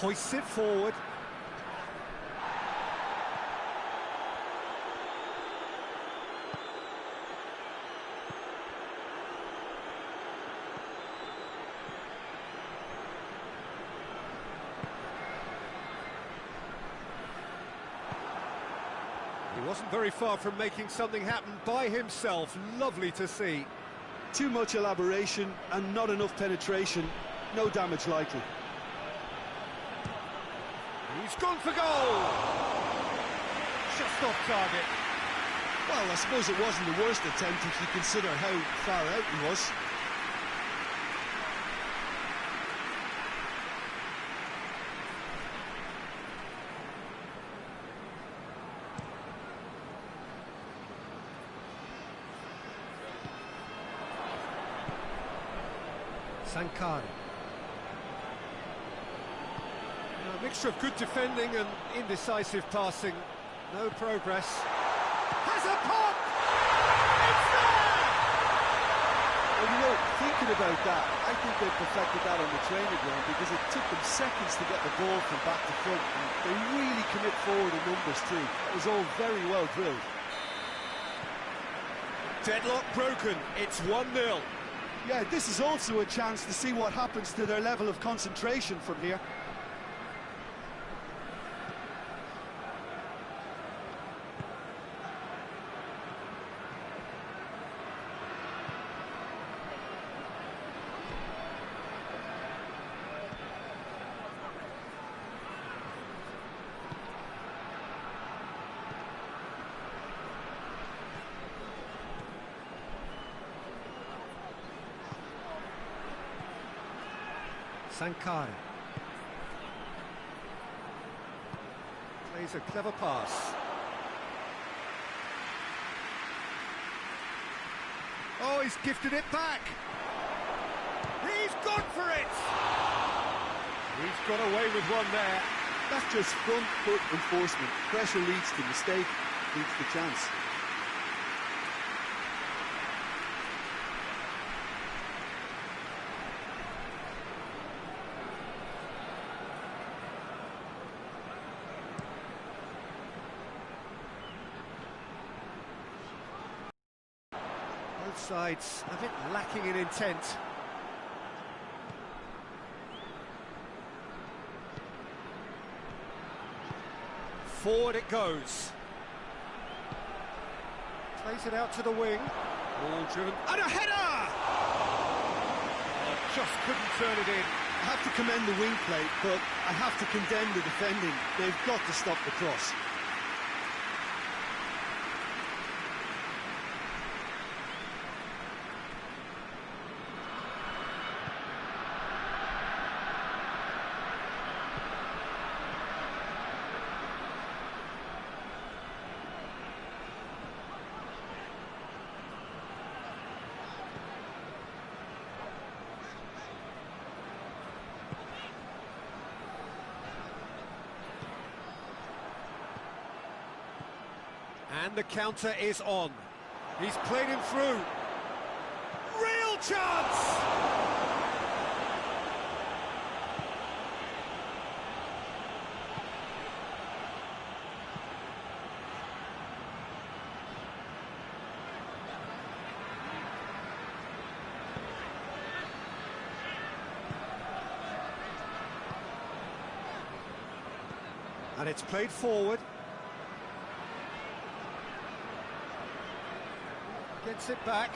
Hoists it forward. He wasn't very far from making something happen by himself. Lovely to see. Too much elaboration and not enough penetration. No damage likely. He's gone for goal! Just off target. Well, I suppose it wasn't the worst attempt if you consider how far out he was. Sankari. A mixture of good defending and indecisive passing. No progress. Has a pop! It's there! Well, you know, thinking about that, I think they perfected that on the training ground because it took them seconds to get the ball from back to front. And they really commit forward in numbers too. It was all very well drilled. Deadlock broken. It's 1-0. Yeah, this is also a chance to see what happens to their level of concentration from here. Sankari. Plays a clever pass. Oh, he's gifted it back. He's gone for it. He's got away with one there. That's just front foot enforcement. Pressure leads to mistake, leads to chance. Both sides a bit lacking in intent. Forward it goes. Plays it out to the wing. Ball driven. And a header! Oh, just couldn't turn it in. I have to commend the wing play, but I have to condemn the defending. They've got to stop the cross. And the counter is on. He's played him through. Real chance! And it's played forward. Gets it back.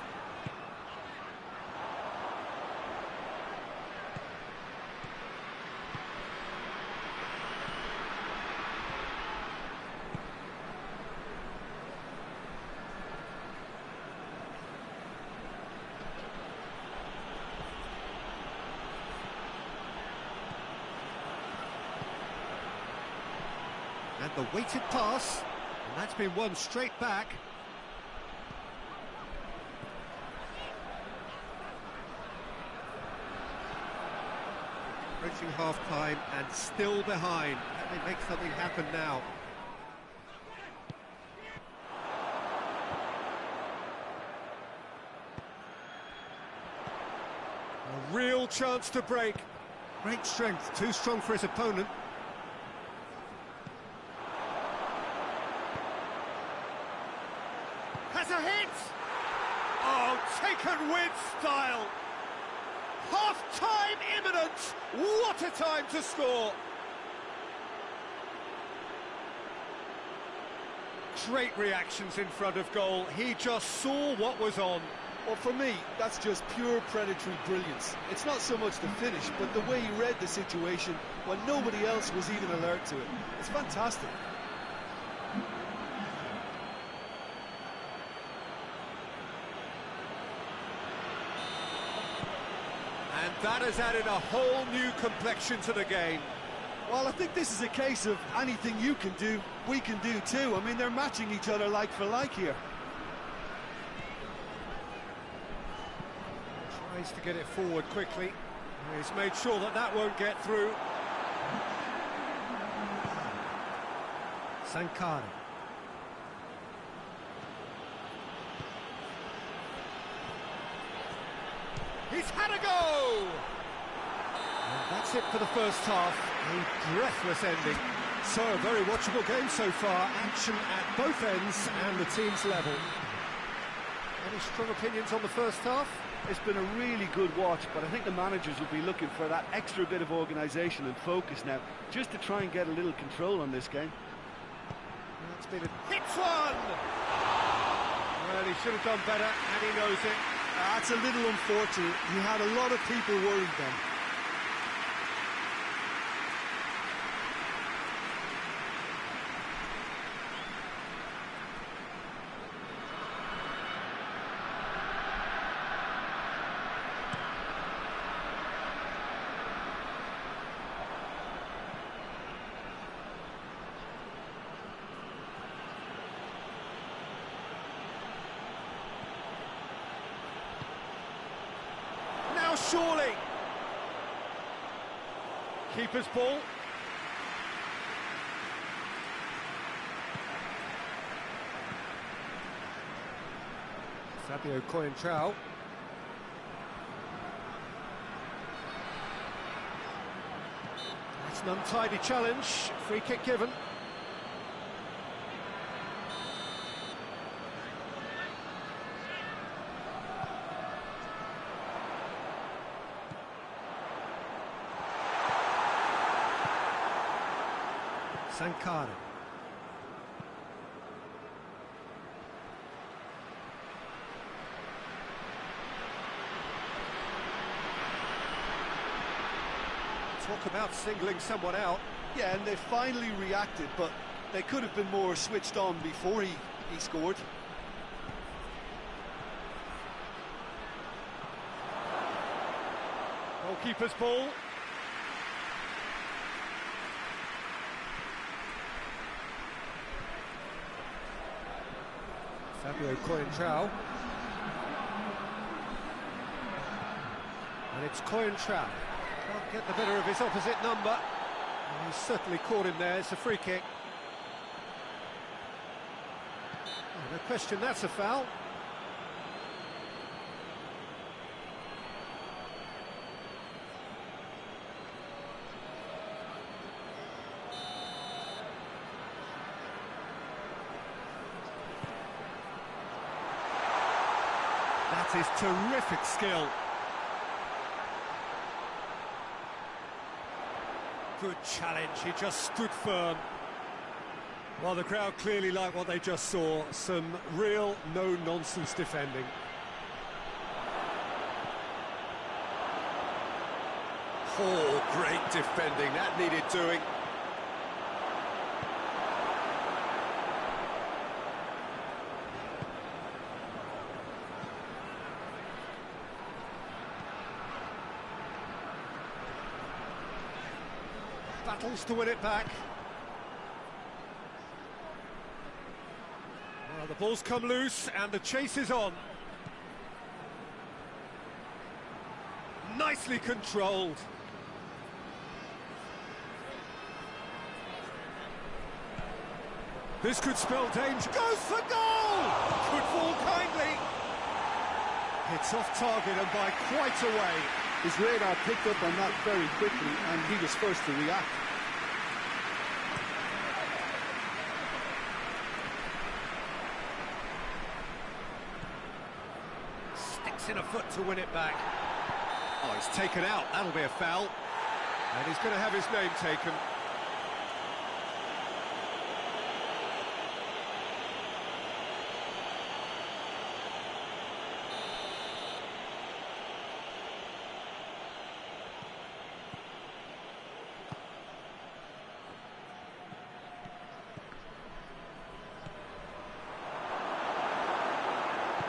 And the weighted pass, and that's been won straight back. Approaching half-time and still behind. Can they make something happen now? A real chance to break. Great strength, too strong for his opponent. Has a hit! Oh, taken with style! Half-time imminent! What a time to score! Great reactions in front of goal. He just saw what was on. Well, for me, that's just pure predatory brilliance. It's not so much the finish, but the way he read the situation when nobody else was even alert to it. It's fantastic. And that has added a whole new complexion to the game. Well, I think this is a case of anything you can do, we can do too. I mean, they're matching each other like for like here. Tries to get it forward quickly. He's made sure that that won't get through. Sankari. He's had a go! And that's it for the first half. A breathless ending. So, a very watchable game so far. Action at both ends and the team's level. Any strong opinions on the first half? It's been a really good watch, but I think the managers will be looking for that extra bit of organisation and focus now, just to try and get a little control on this game. That's been a hit one! Well, he should have done better, and he knows it. That's a little unfortunate. He had a lot of people worried then. Surely. Keeper's ball. Fabio Coentrao. That's an untidy challenge. Free kick given. Sankari. Talk about singling someone out. Yeah, and they finally reacted, but they could have been more switched on before he scored. Goalkeeper's ball. Fabio Coentrao. And it's Coentrao. Can't get the better of his opposite number. And he's certainly caught him there. It's a free kick. Oh, no question, that's a foul. That is terrific skill. Good challenge, he just stood firm. Well, the crowd clearly like what they just saw. Some real no-nonsense defending. Oh, great defending, that needed doing. Battles to win it back. Well, the ball's come loose and the chase is on. Nicely controlled. This could spell danger. Goes for goal! Could fall kindly. It's off target and by quite a way. His radar picked up on that very quickly, and he was first to react. Sticks in a foot to win it back. Oh, he's taken out. That'll be a foul. And he's going to have his name taken.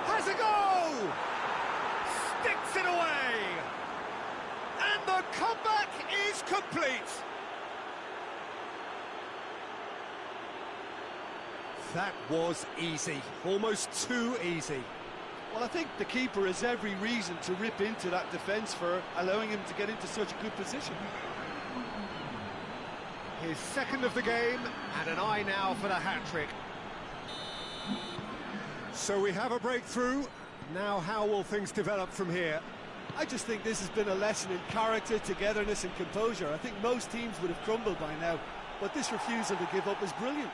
Has a go! Sticks it away! And the comeback is complete! That was easy, almost too easy. Well, I think the keeper has every reason to rip into that defence for allowing him to get into such a good position. His second of the game, and an eye now for the hat-trick. So we have a breakthrough. Now how will things develop from here? I just think this has been a lesson in character, togetherness and composure. I think most teams would have crumbled by now, but this refusal to give up is brilliant.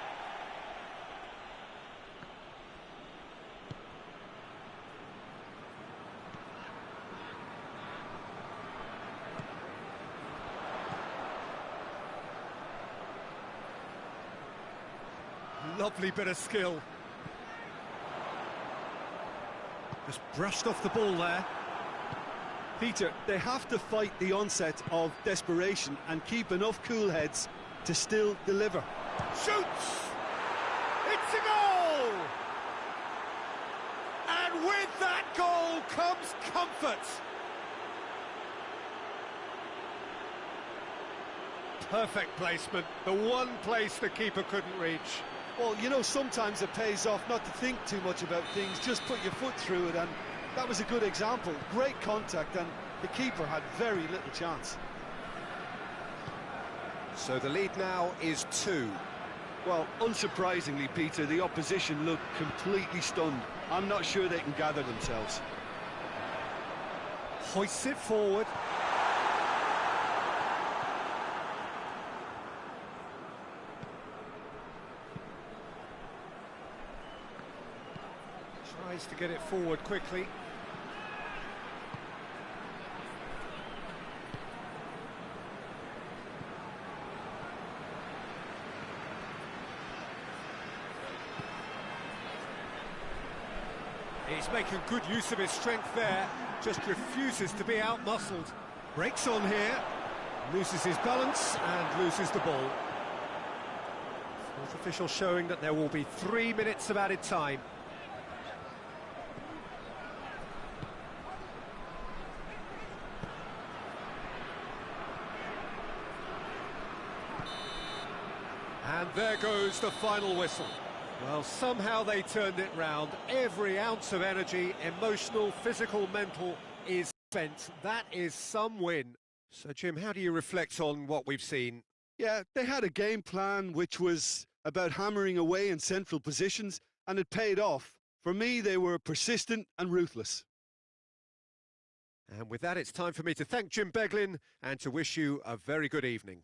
Lovely bit of skill. Just brushed off the ball there. Peter, they have to fight the onset of desperation and keep enough cool heads to still deliver. Shoots! It's a goal! And with that goal comes comfort. Perfect placement, the one place the keeper couldn't reach. Well, you know, sometimes it pays off not to think too much about things, just put your foot through it, and that was a good example. Great contact, and the keeper had very little chance. So the lead now is 2. Well, unsurprisingly, Peter, the opposition look completely stunned. I'm not sure they can gather themselves. Hoists it forward. Tries to get it forward quickly. He's making good use of his strength there, just refuses to be out-muscled. Breaks on here, loses his balance and loses the ball. Fourth official showing that there will be 3 minutes of added time. And there goes the final whistle. Well, somehow they turned it round. Every ounce of energy, emotional, physical, mental, is spent. That is some win. So, Jim, how do you reflect on what we've seen? Yeah, they had a game plan which was about hammering away in central positions, and it paid off. For me, they were persistent and ruthless. And with that, it's time for me to thank Jim Beglin and to wish you a very good evening.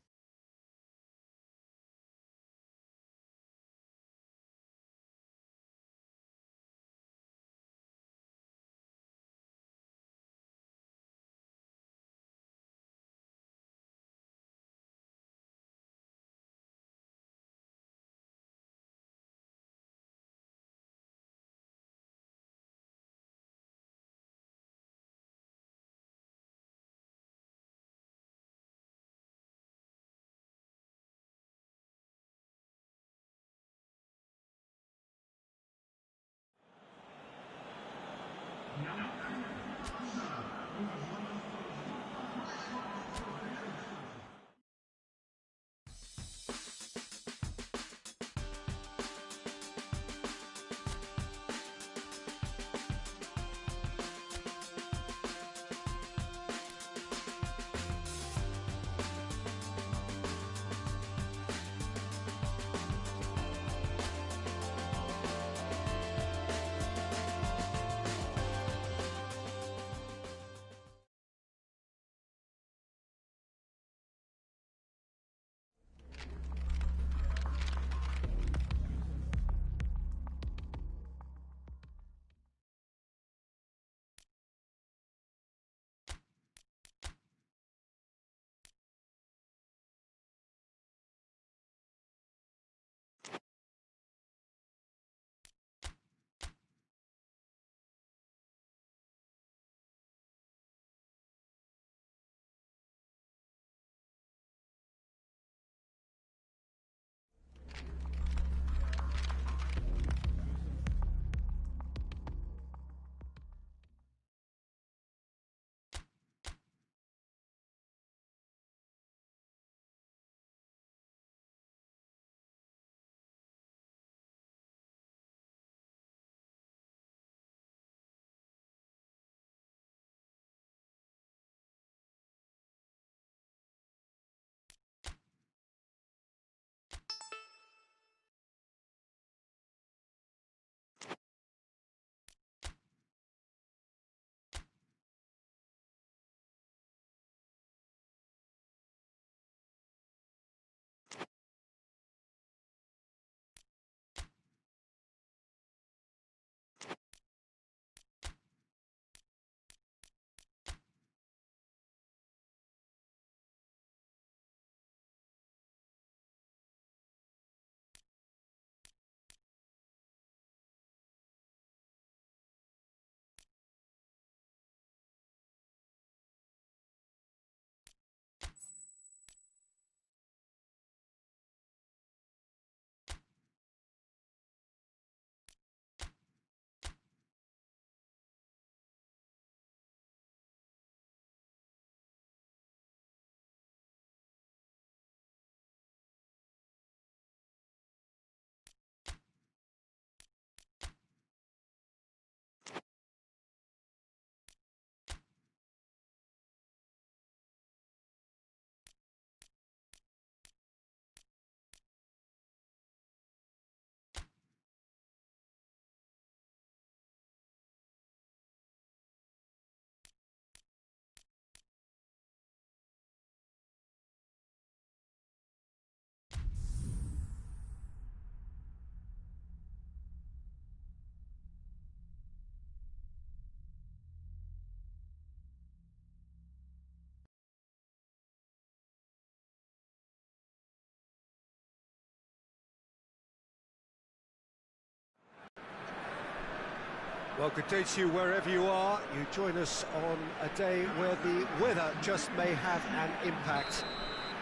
Well, good day to you wherever you are. You join us on a day where the weather just may have an impact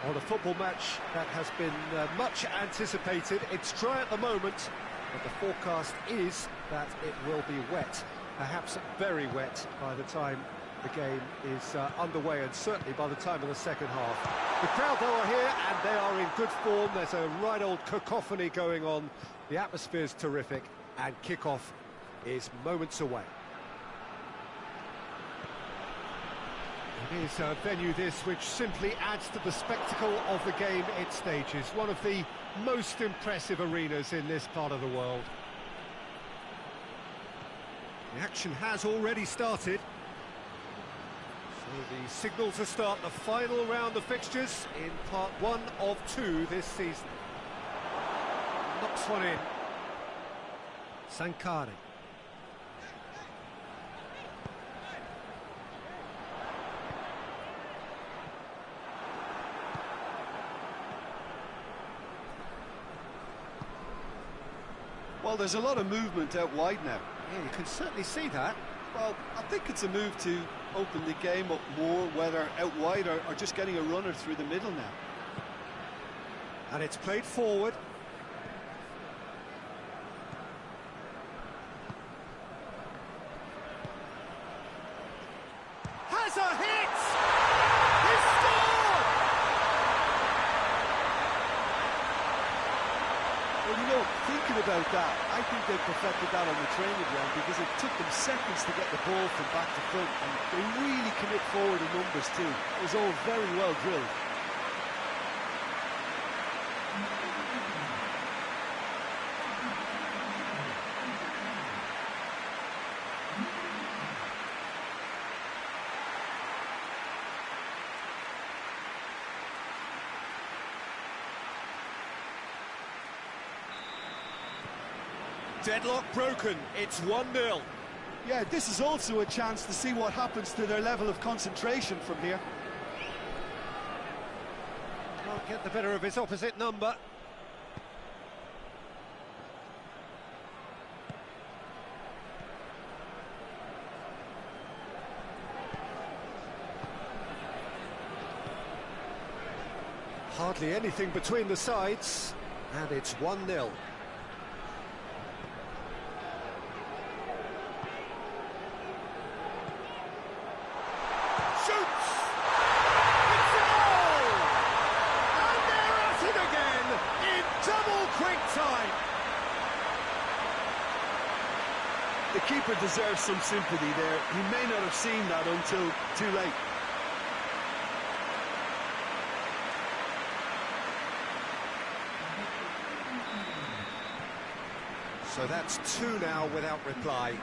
on a football match that has been much anticipated. It's dry at the moment, but the forecast is that it will be wet, perhaps very wet by the time the game is underway, and certainly by the time of the second half. The crowd, though, are here, and they are in good form. There's a right old cacophony going on. The atmosphere's terrific, and kick-off is moments away. It is a venue, this, which simply adds to the spectacle of the game it stages. One of the most impressive arenas in this part of the world. The action has already started. So the signal to start the final round of fixtures in part 1 of 2 this season. Knocks one in. Sankari. Well, there's a lot of movement out wide now. Yeah, you can certainly see that. Well, I think it's a move to open the game up more, whether out wide or just getting a runner through the middle now. And it's played forward. Has a hit! He scored! Well, you know, thinking about that, I think they perfected that on the training ground because it took them seconds to get the ball from back to front, and they really commit forward in numbers too. It was all very well drilled. Deadlock broken, it's 1-0. Yeah, this is also a chance to see what happens to their level of concentration from here. Can't get the better of his opposite number. Hardly anything between the sides, and it's 1-0. The keeper deserves some sympathy there. He may not have seen that until too late. So that's 2 now without reply.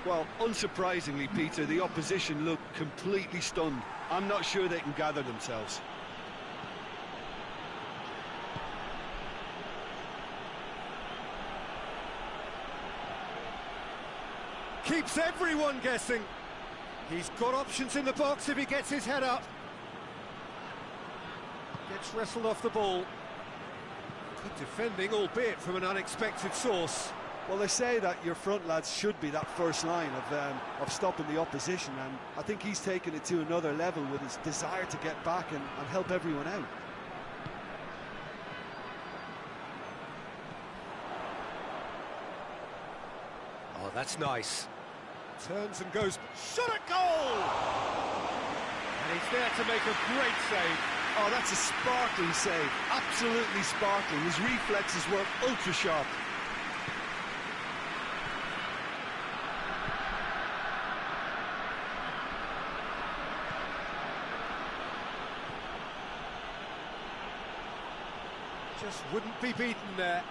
Well, unsurprisingly, Peter, the opposition look completely stunned. I'm not sure they can gather themselves. Keeps everyone guessing. He's got options in the box if he gets his head up. Gets wrestled off the ball. Good defending, albeit from an unexpected source. Well, they say that your front lads should be that first line of stopping the opposition, and I think he's taken it to another level with his desire to get back and help everyone out. Oh, that's nice. Turns and goes, shot at goal! And he's there to make a great save. Oh, that's a sparkling save, absolutely sparkling. His reflexes were ultra sharp. Just wouldn't be beaten there.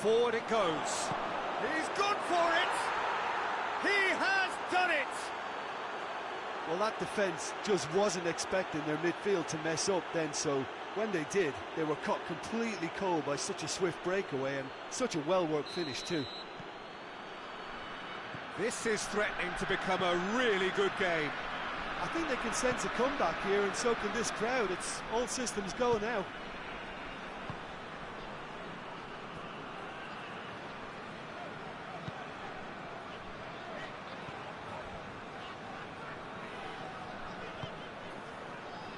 Forward it goes. He's gone for it! He has done it! Well, that defence just wasn't expecting their midfield to mess up then, so when they did, they were caught completely cold by such a swift breakaway and such a well-worked finish too. This is threatening to become a really good game. I think they can sense a comeback here, and so can this crowd. It's all systems go now.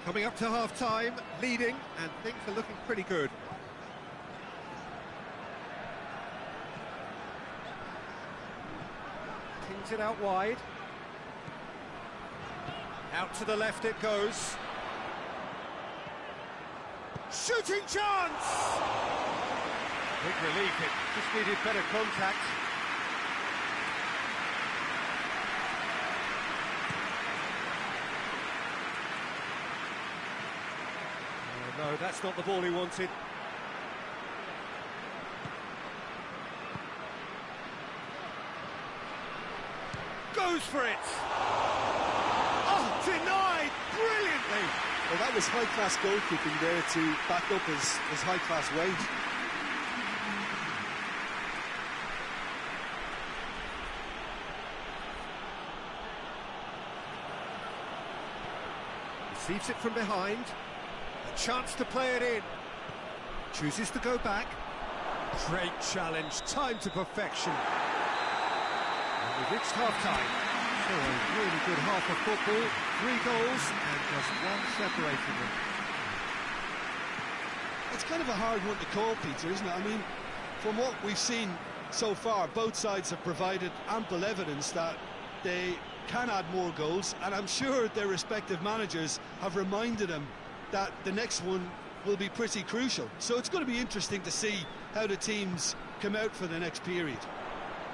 Coming up to half-time, leading, and things are looking pretty good. Pings it out wide. Out to the left it goes. Shooting chance! Big relief, it just needed better contact. Oh, no, that's not the ball he wanted. Goes for it! Oh, denied brilliantly! Well, that was high-class goalkeeping there to back up his high-class wage. Receives it from behind. A chance to play it in. Chooses to go back. Great challenge, time to perfection. And we've reached half-time. So a really good half of football, 3 goals and just one separating them. It's kind of a hard one to call, Peter, isn't it? I mean, from what we've seen so far, both sides have provided ample evidence that they can add more goals, and I'm sure their respective managers have reminded them that the next one will be pretty crucial. So it's going to be interesting to see how the teams come out for the next period.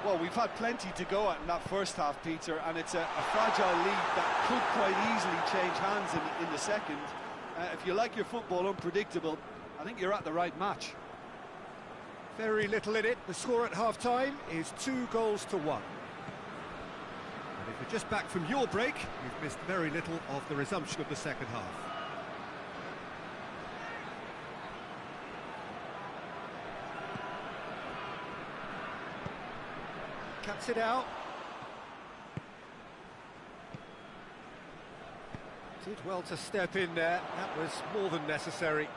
Well, we've had plenty to go at in that first half, Peter, and it's a fragile lead that could quite easily change hands in the second. If you like your football unpredictable, I think you're at the right match. Very little in it. The score at half-time is 2 goals to 1. And if you're just back from your break, you've missed very little of the resumption of the second half. Cuts it out. Did well to step in there. That was more than necessary.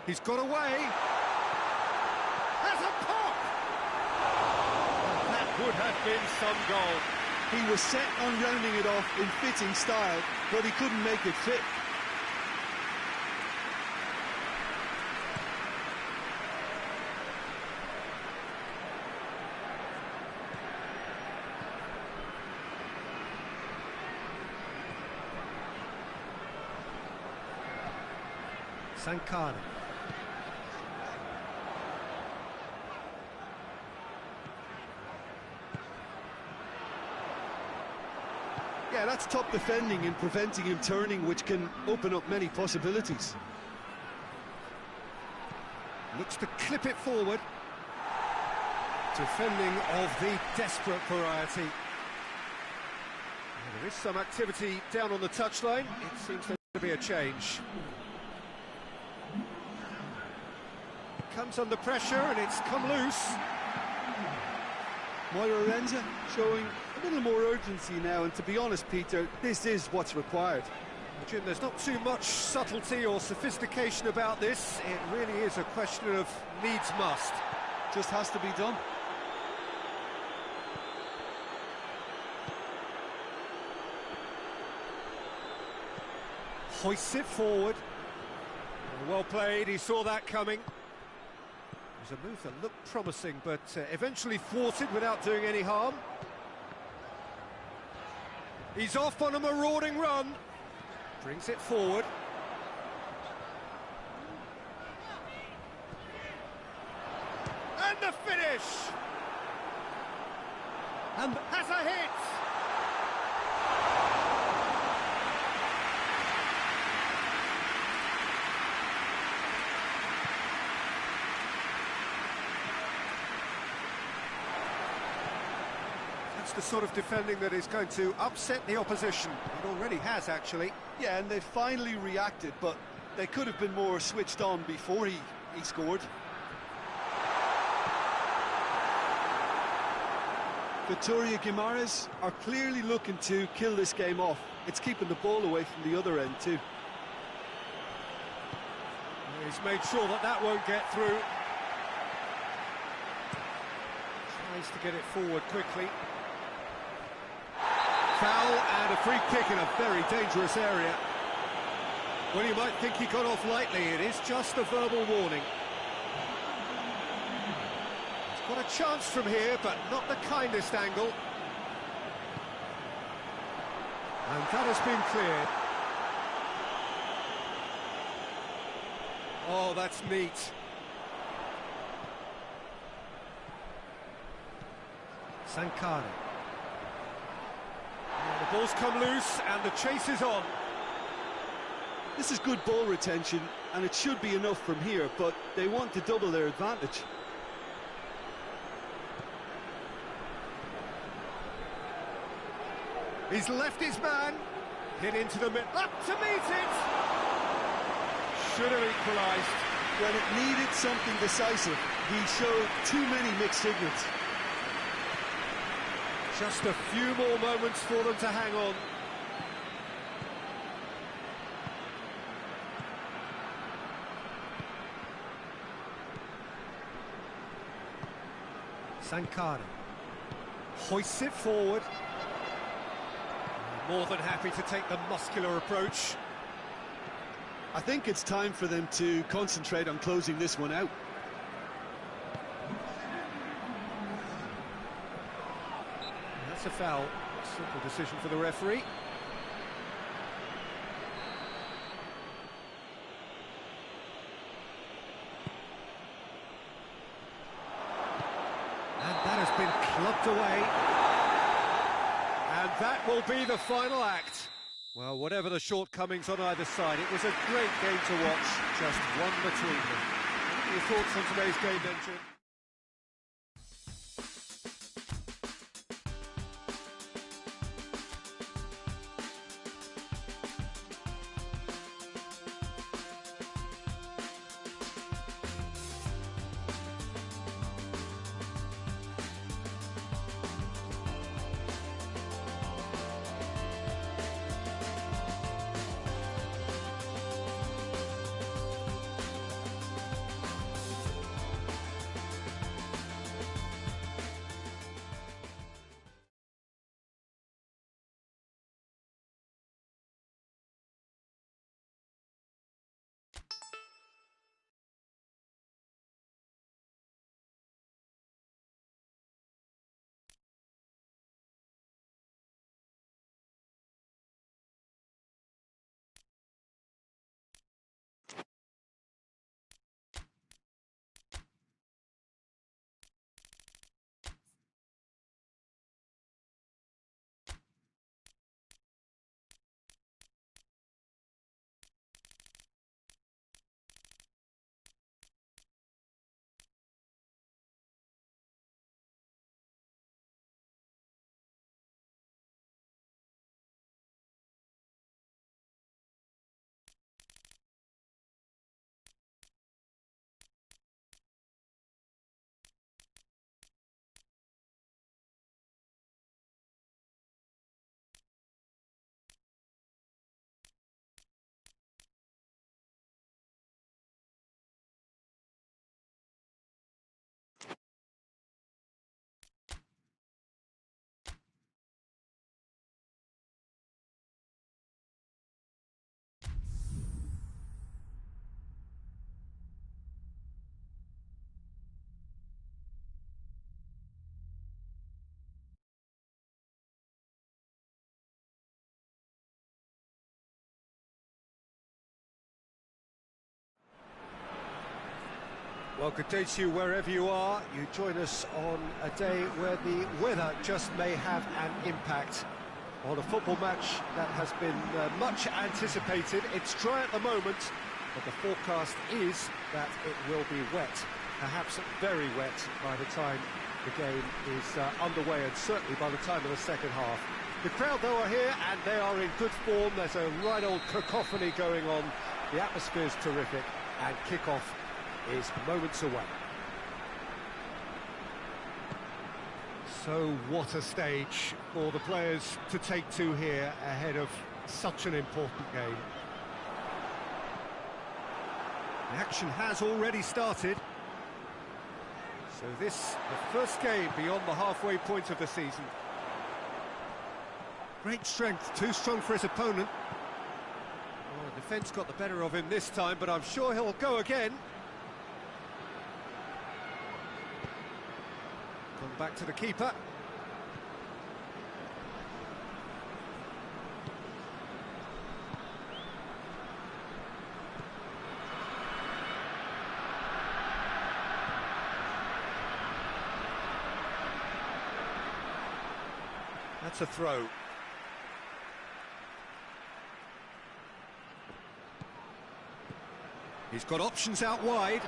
He's got away. Has a pop! That would have been some goal. He was set on rounding it off in fitting style, but he couldn't make it fit. Sankara. Yeah, that's top defending and preventing him turning, which can open up many possibilities. Looks to clip it forward. Defending of the desperate variety. Well, there is some activity down on the touchline. It seems there to be a change. Comes under pressure and it's come loose. Moira Renza showing a little more urgency now, and to be honest, Peter, this is what's required. Jim, there's not too much subtlety or sophistication about this. It really is a question of needs must. Just has to be done. Hoists it forward. Well played, he saw that coming. It was a move that looked promising, but eventually thwarted without doing any harm. He's off on a marauding run. Brings it forward. And the finish! And has a hit! That's the sort of defending that is going to upset the opposition. It already has, actually. Yeah, and they finally reacted, but they could have been more switched on before he scored. Victoria Guimaraes are clearly looking to kill this game off. It's keeping the ball away from the other end too. He's made sure that that won't get through. Tries to get it forward quickly. Foul and a free kick in a very dangerous area. Well, you might think he got off lightly. It is just a verbal warning. He's got a chance from here, but not the kindest angle. And that has been cleared. Oh, that's neat. Sankara. Oh, the ball's come loose and the chase is on. This is good ball retention, and it should be enough from here, but they want to double their advantage. He's left his man, hit into the middle, up to meet it! Should have equalised. When it needed something decisive, he showed too many mixed signals. Just a few more moments for them to hang on. Sankara hoists it forward. More than happy to take the muscular approach. I think it's time for them to concentrate on closing this one out. That's a foul. Simple decision for the referee. And that has been clubbed away. And that will be the final act. Well, whatever the shortcomings on either side, it was a great game to watch, just one between them. What are your thoughts on today's game then, Jim? Well, good day to you wherever you are. You join us on a day where the weather just may have an impact on a football match that has been much anticipated. It's dry at the moment, but the forecast is that it will be wet, perhaps very wet by the time the game is underway, and certainly by the time of the second half. The crowd, though, are here, and they are in good form. There's a right old cacophony going on. The atmosphere's terrific, and kick-off is moments away. So what a stage for the players to take to here ahead of such an important game. The action has already started. So this, the first game beyond the halfway point of the season. Great strength, too strong for his opponent. Oh, the Defence got the better of him this time, but I'm sure he'll go again. Come back to the keeper. That's a throw. He's got options out wide.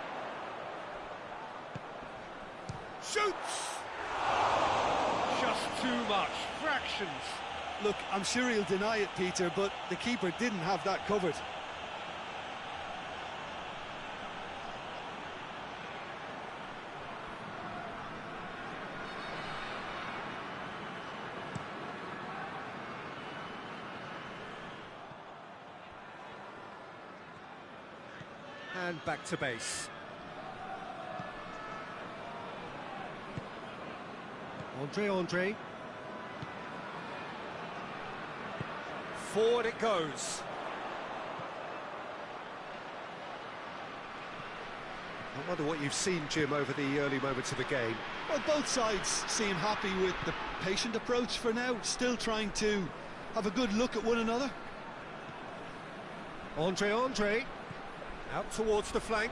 Shoots! Just too much. Fractions. Look, I'm sure he'll deny it, Peter, but the keeper didn't have that covered. And back to base. Andre. Forward it goes. I wonder what you've seen, Jim, over the early moments of the game. Well, both sides seem happy with the patient approach for now, still trying to have a good look at one another. Andre. Out towards the flank.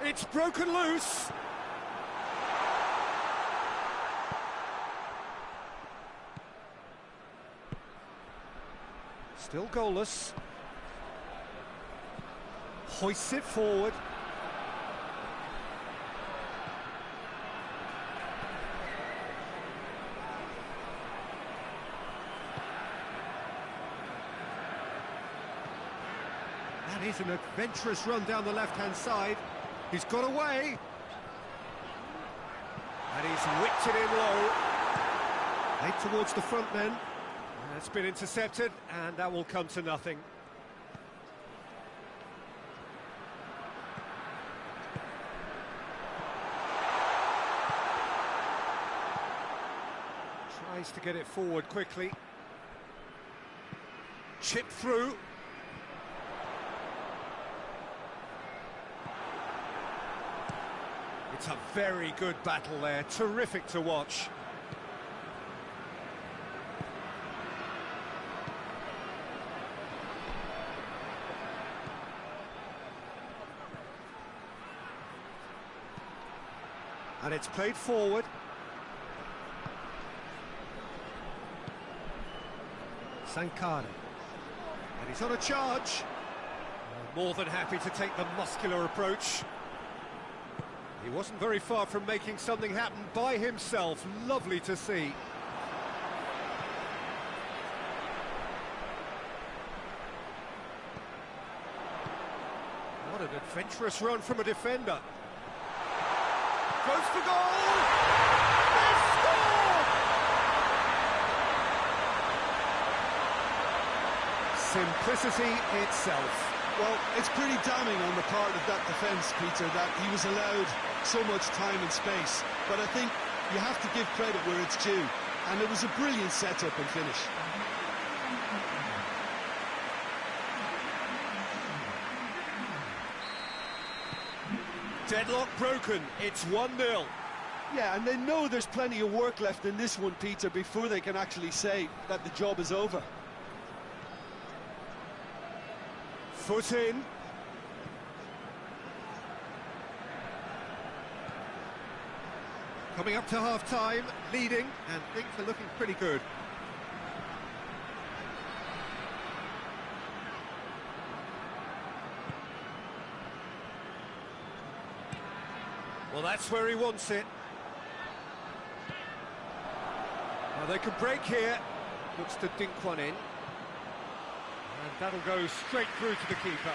It's broken loose. Still goalless. Hoists it forward. That is an adventurous run down the left-hand side. He's got away. And he's whipped it in low. Head towards the front then. That's been intercepted, and that will come to nothing. Tries to get it forward quickly. Chip through. It's a very good battle there, terrific to watch. And it's played forward. Sankara. And he's on a charge. More than happy to take the muscular approach. He wasn't very far from making something happen by himself. Lovely to see. What an adventurous run from a defender. Goes for goal! They score! Simplicity itself. Well, it's pretty damning on the part of that defence, Peter, that he was allowed so much time and space. But I think you have to give credit where it's due. And it was a brilliant setup and finish. Deadlock broken, it's 1-0. Yeah, and they know there's plenty of work left in this one, Peter, before they can actually say that the job is over. Foot in. Coming up to half-time, leading, and things are looking pretty good. Well, that's where he wants it. Now they can break here. Looks to dink one in. And that'll go straight through to the keeper.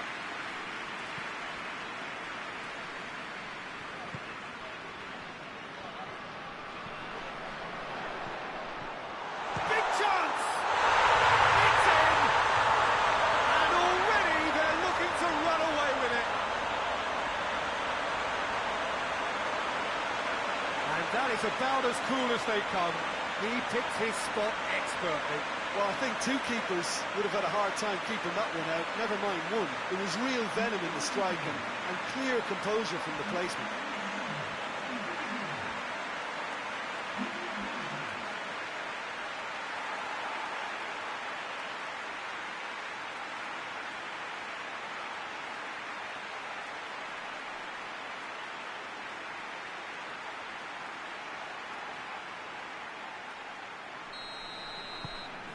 Big chance! It's in! And already they're looking to run away with it. And that is about as cool as they come. He picked his spot expertly. Well, I think two keepers would have had a hard time keeping that one out, never mind one. There was real venom in the strike and clear composure from the placement.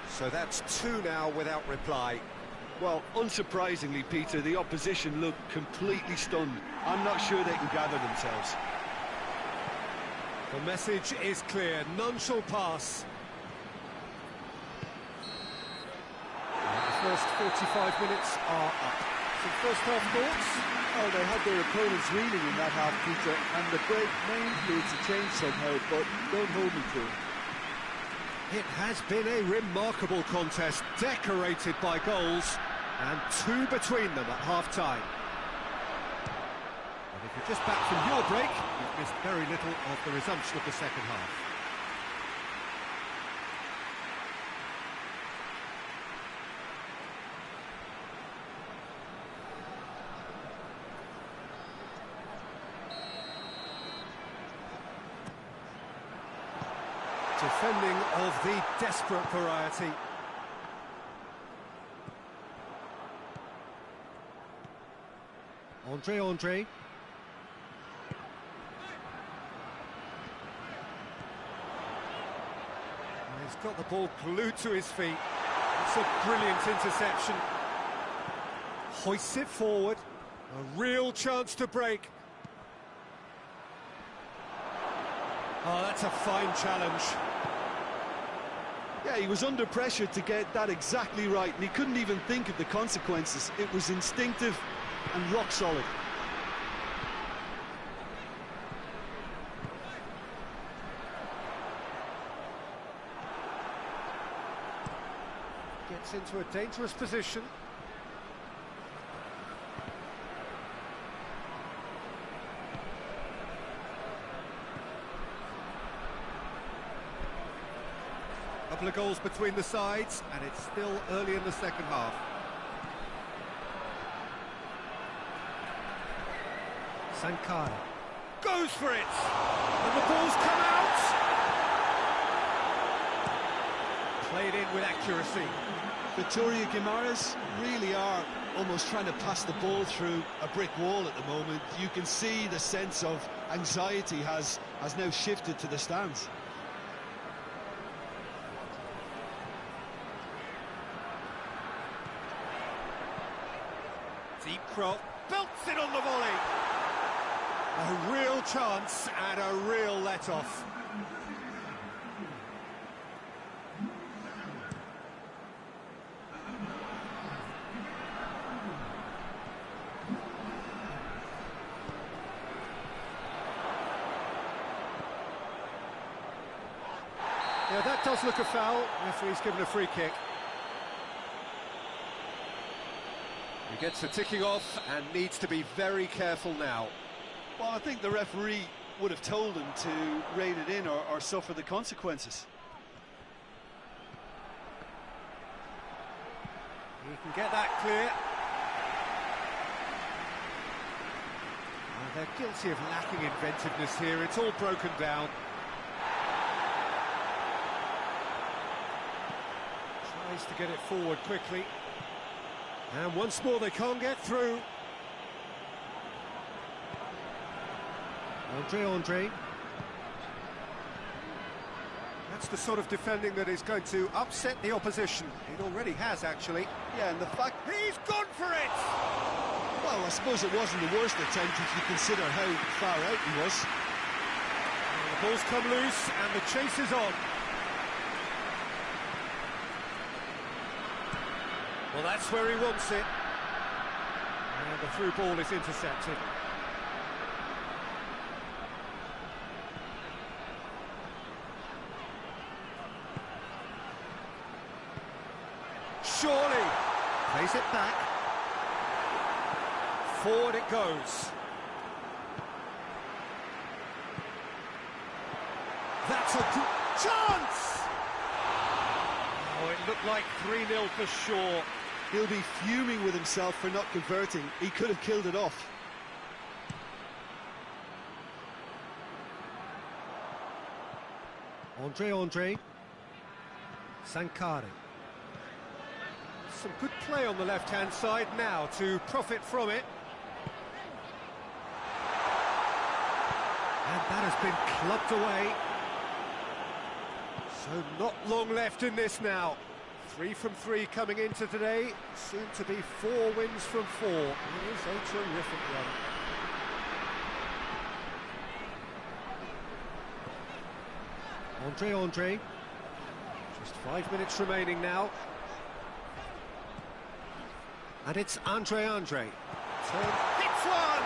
So that's two now without reply. Well, unsurprisingly, Peter, the opposition looked completely stunned. I'm not sure they can gather themselves. The message is clear, none shall pass. And the first 45 minutes are up. Some first half thoughts? Oh, they had their opponents reeling in that half, Peter, and the break may influence a change somehow, but don't hold me to it. It has been a remarkable contest, decorated by goals, and two between them at half-time. And if you're just back from your break, you've missed very little of the resumption of the second half. Defending of the desperate variety. Andre. He's got the ball glued to his feet. It's a brilliant interception. Hoists it forward. A real chance to break. Oh, that's a fine challenge. Yeah, he was under pressure to get that exactly right, and he couldn't even think of the consequences. It was instinctive and rock solid. Gets into a dangerous position. Couple of goals between the sides, and it's still early in the second half. Sankara goes for it, and the ball's come out. Played in with accuracy. Victoria Guimaraes really are almost trying to pass the ball through a brick wall at the moment. You can see the sense of anxiety has now shifted to the stands. Deep cross, belts it on the volley. A real chance and a real let-off. Yeah, that does look a foul. Referee's given a free kick. He gets the ticking off and needs to be very careful now. Well, I think the referee would have told him to rein it in or suffer the consequences. He can get that clear. They're guilty of lacking inventiveness here. It's all broken down. Tries to get it forward quickly. And once more they can't get through. Andre. That's the sort of defending that is going to upset the opposition. It already has, actually. Yeah, and the fact... He's gone for it! Well, I suppose it wasn't the worst attempt if you consider how far out he was. And the ball's come loose and the chase is on. Well, that's where he wants it. And the through ball is intercepted. Surely plays it back. Forward it goes. That's a good chance! look like 3-0 for sure. He'll be fuming with himself for not converting. He could have killed it off. Andre. Sankari. Some good play on the left-hand side now to profit from it. And that has been clubbed away. So not long left in this now. 3 from 3 coming into today. Soon to be 4 wins from 4. It is a terrific run. Andre. Just 5 minutes remaining now. And it's Andre. Turn, hits one!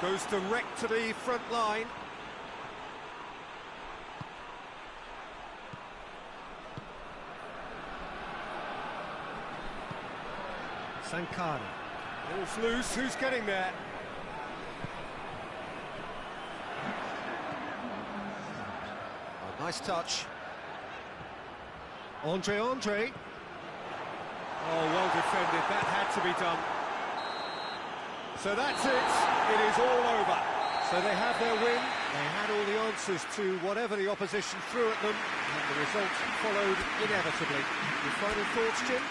Goes direct to the front line. Sankari. Ball's loose, who's getting there? Oh, nice touch. Andre. Oh, well defended, that had to be done. So that's it, it is all over. So they have their win, they had all the answers to whatever the opposition threw at them, and the result followed inevitably. Your final thoughts, Jim?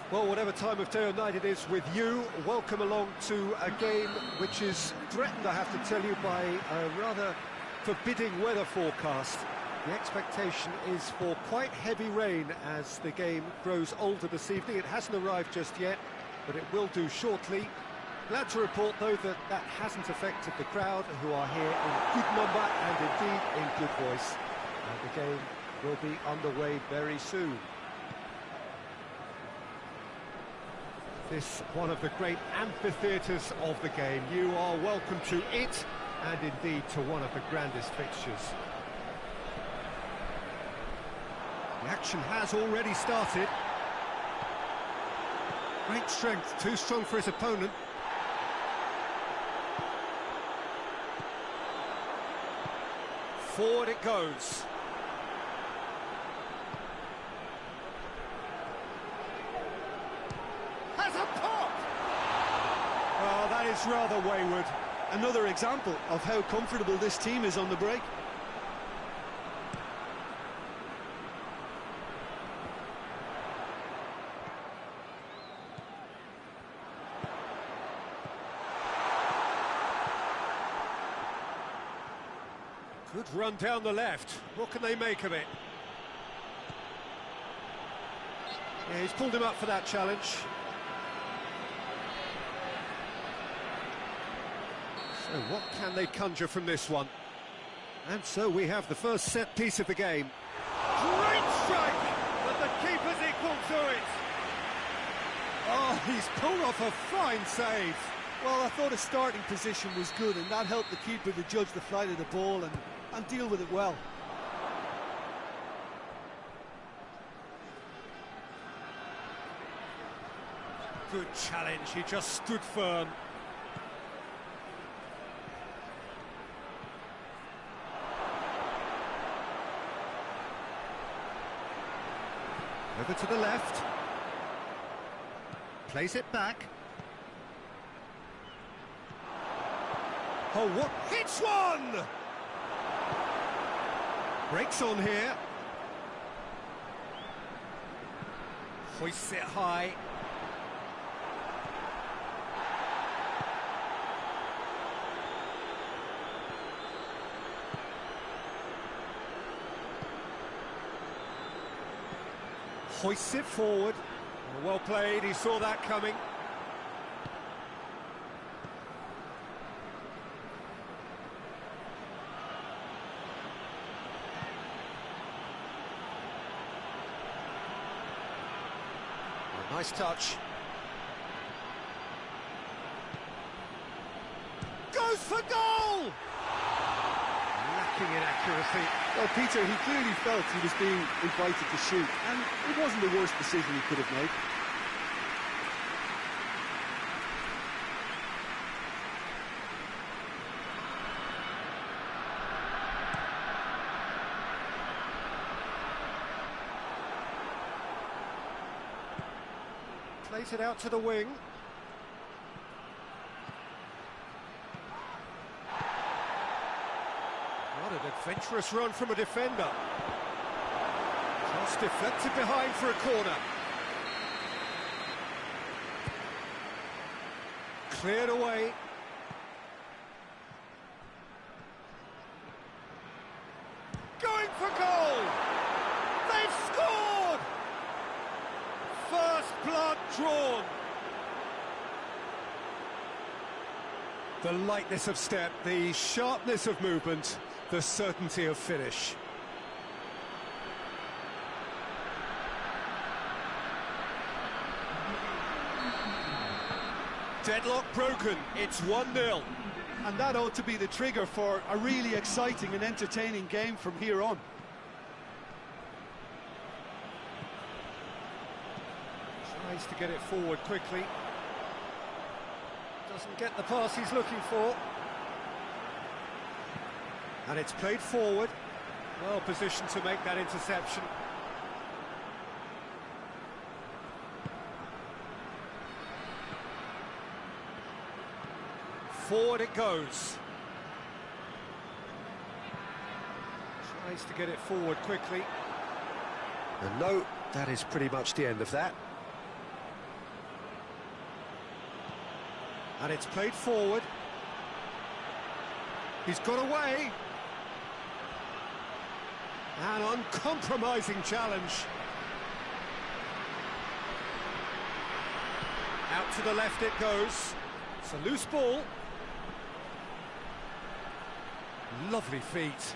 Well, whatever time of day or night it is with you, welcome along to a game which is threatened, I have to tell you, by a rather forbidding weather forecast. The expectation is for quite heavy rain as the game grows older this evening. It hasn't arrived just yet, but it will do shortly. Glad to report, though, that that hasn't affected the crowd, who are here in good number and indeed in good voice. The game will be underway very soon. This one of the great amphitheatres of the game. You are welcome to it, and indeed to one of the grandest fixtures. The action has already started. Great strength, too strong for his opponent. Forward it goes. Has a pop! Oh, that is rather wayward. Another example of how comfortable this team is on the break. Good run down the left. What can they make of it? Yeah, he's pulled him up for that challenge. So what can they conjure from this one? And so we have the first set piece of the game. Great strike! But the keeper's equal to it. Oh, he's pulled off a fine save. Well, I thought his starting position was good, and that helped the keeper to judge the flight of the ball and deal with it well. Good challenge, he just stood firm. Over to the left. Plays it back. Oh, what? Hits one! Breaks on here. Hoists it high. Hoists it forward. Well played, he saw that coming. Nice touch. Goes for goal! Lacking in accuracy. Well, Peter, he clearly felt he was being invited to shoot, and it wasn't the worst decision he could have made. Plays it out to the wing. What an adventurous run from a defender. Just deflected behind for a corner. Cleared away. Going for goal! They've scored! First blood drawn. The lightness of step, the sharpness of movement, the certainty of finish. Deadlock broken, it's 1-0. And that ought to be the trigger for a really exciting and entertaining game from here on. Tries to get it forward quickly. Doesn't get the pass he's looking for. And it's played forward. Well positioned to make that interception. Forward it goes. Tries to get it forward quickly. And no, that is pretty much the end of that. And it's played forward. He's got away. An uncompromising challenge. Out to the left it goes. It's a loose ball. Lovely feet.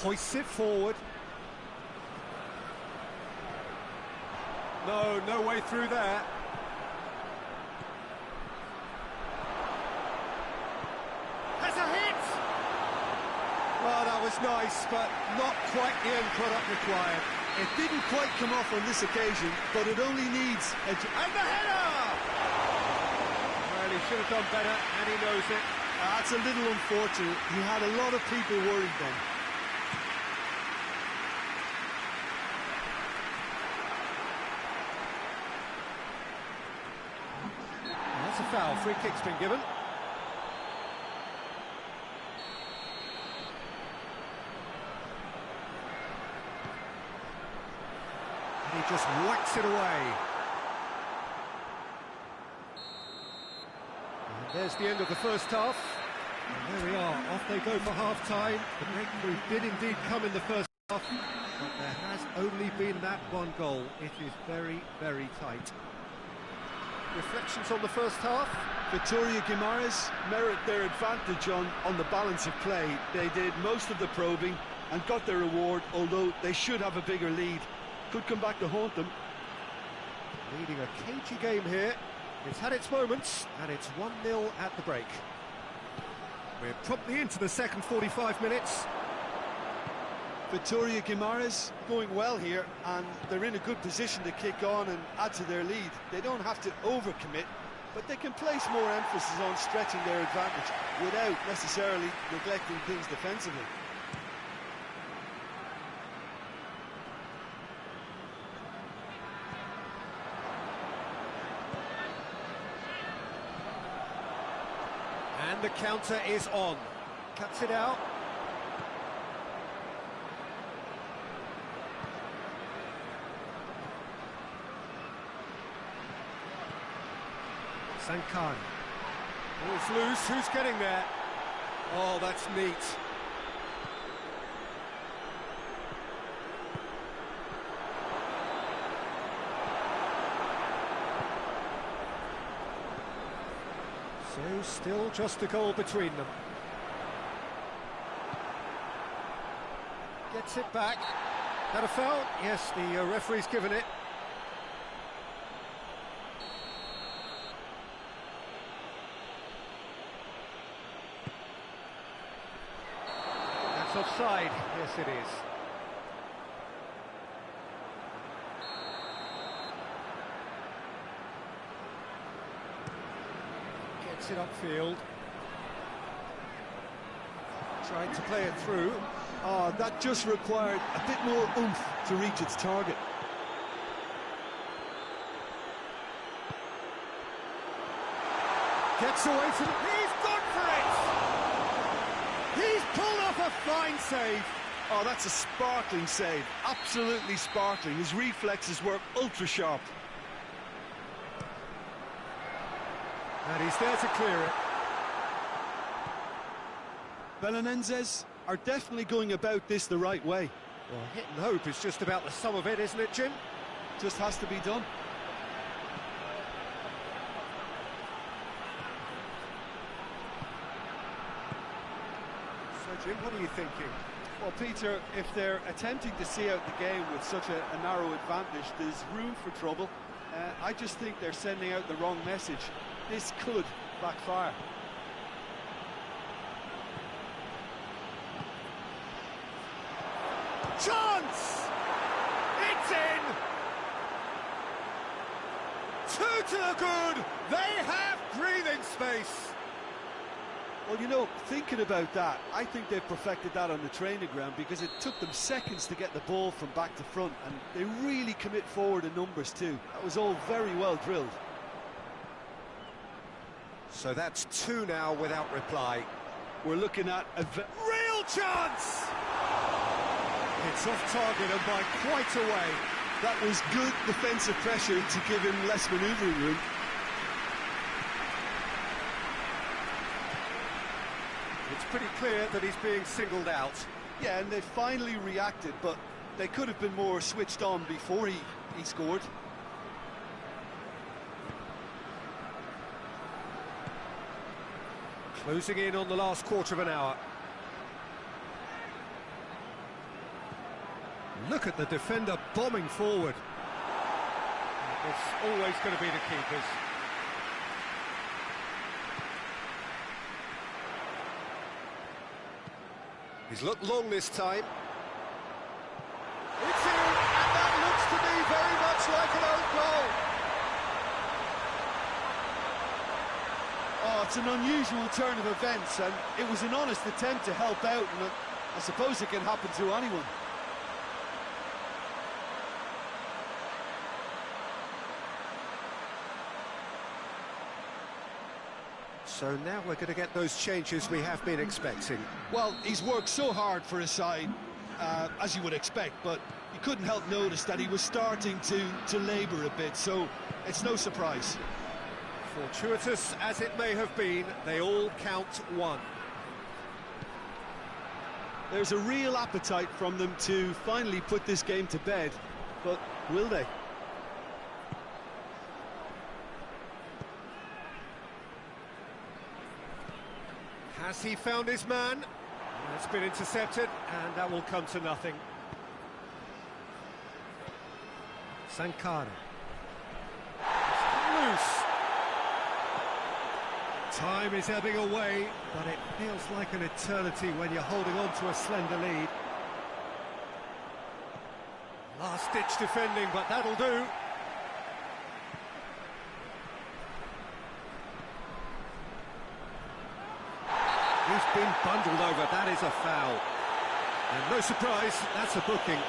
Hoists it forward. No way through there. Has a hit! Well, that was nice, but not quite the end product required. It didn't quite come off on this occasion, but it only needs a... And the header! Well, he should have done better, and he knows it. That's a little unfortunate. He had a lot of people worried then. That's a foul. Free kick's been given. And he just whacks it away. And there's the end of the first half. And there we are. Off they go for half-time. The breakthrough did indeed come in the first half, but there has only been that one goal. It is very, very tight. Reflections on the first half? Victoria Guimaraes merit their advantage on the balance of play. They did most of the probing and got their reward, although they should have a bigger lead. Could come back to haunt them. Leading a cagey game here. It's had its moments, and it's 1-0 at the break. We're promptly into the second 45 minutes. Victoria Guimaraes going well here, and they're in a good position to kick on and add to their lead. They don't have to overcommit, but they can place more emphasis on stretching their advantage without necessarily neglecting things defensively. And the counter is on. Cuts it out. Sankara. Ball's loose, who's getting there? Oh, that's neat. So, still just a goal between them. Gets it back. That a foul? Yes, the referee's given it. That's offside. Yes, it is. Gets it upfield. Trying to play it through. Oh, that just required a bit more oomph to reach its target. Gets away from it. He's gone for it! He's pulled off a fine save. Oh, that's a sparkling save. Absolutely sparkling. His reflexes were ultra sharp. And he's there to clear it. Belenenses are definitely going about this the right way. Well, hit and hope is just about the sum of it, isn't it, Jim? Just has to be done. So, Jim, what are you thinking? Well, Peter, if they're attempting to see out the game with such a narrow advantage, there's room for trouble. I just think they're sending out the wrong message. This could backfire. Chance! It's in! Two to the good! They have breathing space! Well, you know, thinking about that, I think they've perfected that on the training ground because it took them seconds to get the ball from back to front, and they really commit forward in numbers too. That was all very well drilled. So that's two now without reply. We're looking at a real chance! It's off target and by quite a way. That was good defensive pressure to give him less manoeuvring room. It's pretty clear that he's being singled out. Yeah, and they finally reacted, but they could have been more switched on before he scored. Closing in on the last quarter of an hour. Look at the defender bombing forward. It's always going to be the keepers. He's looked long this time. It's in, and that looks to be very much like an own goal. Oh, it's an unusual turn of events, and it was an honest attempt to help out, and I suppose it can happen to anyone. So now we're going to get those changes we have been expecting. Well, he's worked so hard for his side, as you would expect, but you couldn't help notice that he was starting to labour a bit, so it's no surprise. Fortuitous as it may have been, they all count one. There's a real appetite from them to finally put this game to bed, but will they? Has he found his man? It's been intercepted, and that will come to nothing. Sankara. Loose. Time is ebbing away, but it feels like an eternity when you're holding on to a slender lead. Last-ditch defending, but that'll do. He's been bundled over, that is a foul. And no surprise, that's a booking.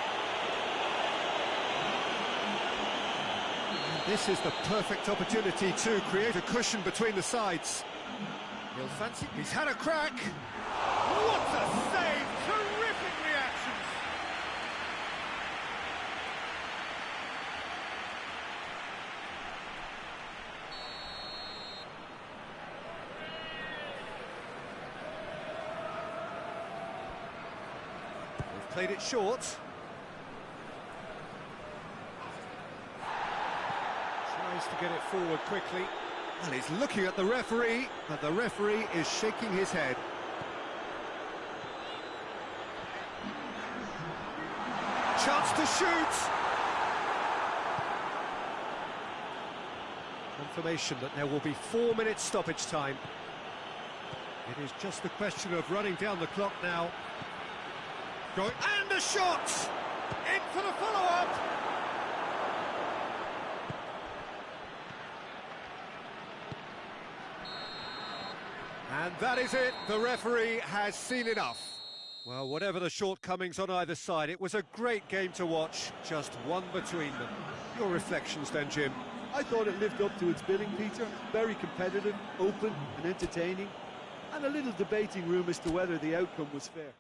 And this is the perfect opportunity to create a cushion between the sides. He'll fancy... He's had a crack! What a save! Terrific reactions! They've played it short. Tries to get it forward quickly. And he's looking at the referee, but the referee is shaking his head. Chance to shoot! Confirmation that there will be 4 minutes stoppage time. It is just a question of running down the clock now. Going, and a shot! In for the follow-up! And that is it, the referee has seen enough. Well, whatever the shortcomings on either side, it was a great game to watch, just one between them. Your reflections then, Jim? I thought it lived up to its billing, Peter. Very competitive, open and entertaining, and a little debating room as to whether the outcome was fair.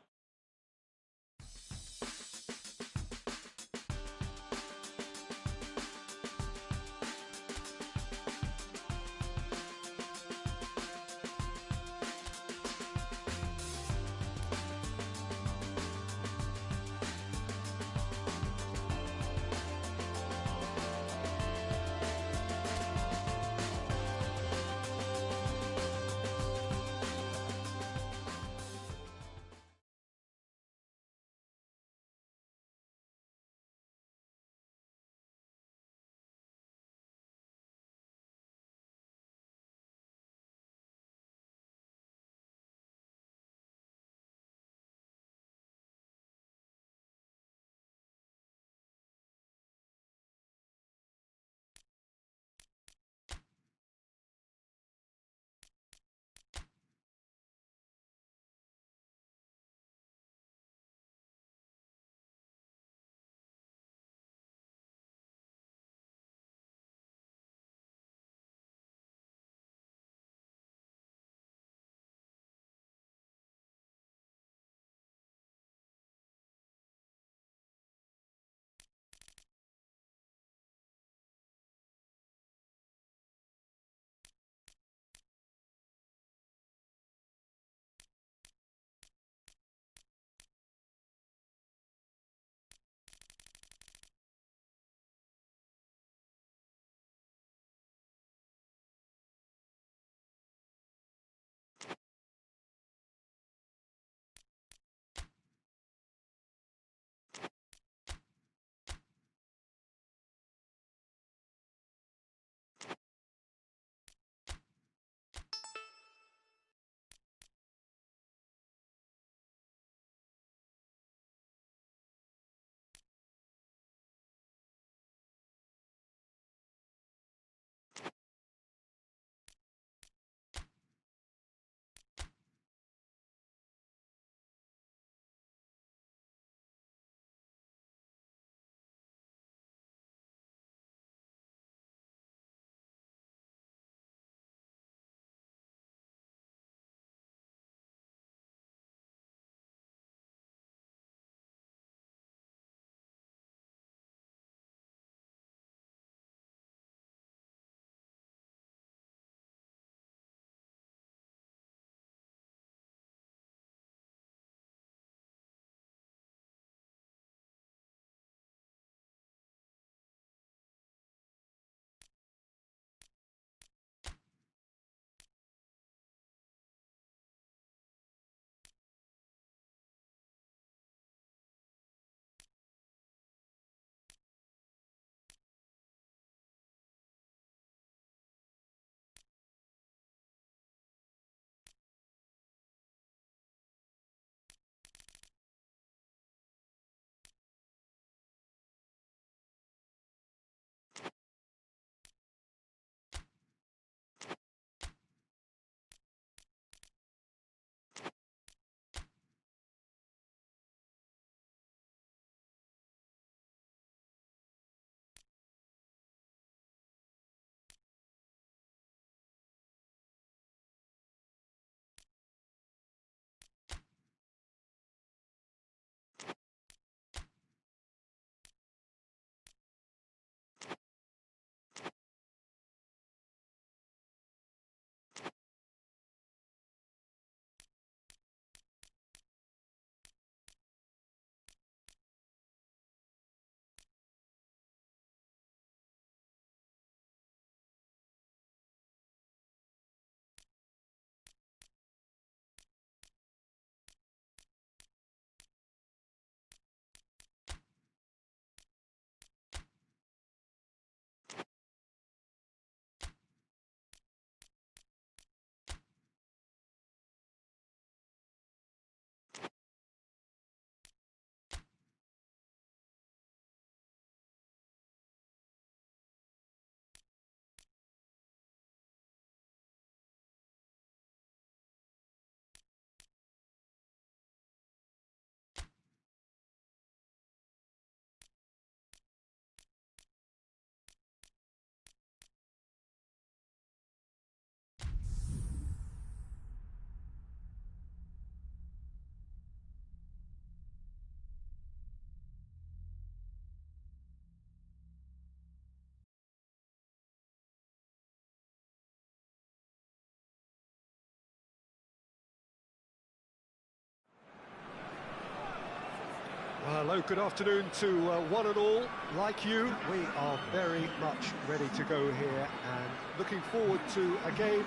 Hello, good afternoon to one and all. Like you, we are very much ready to go here and looking forward to a game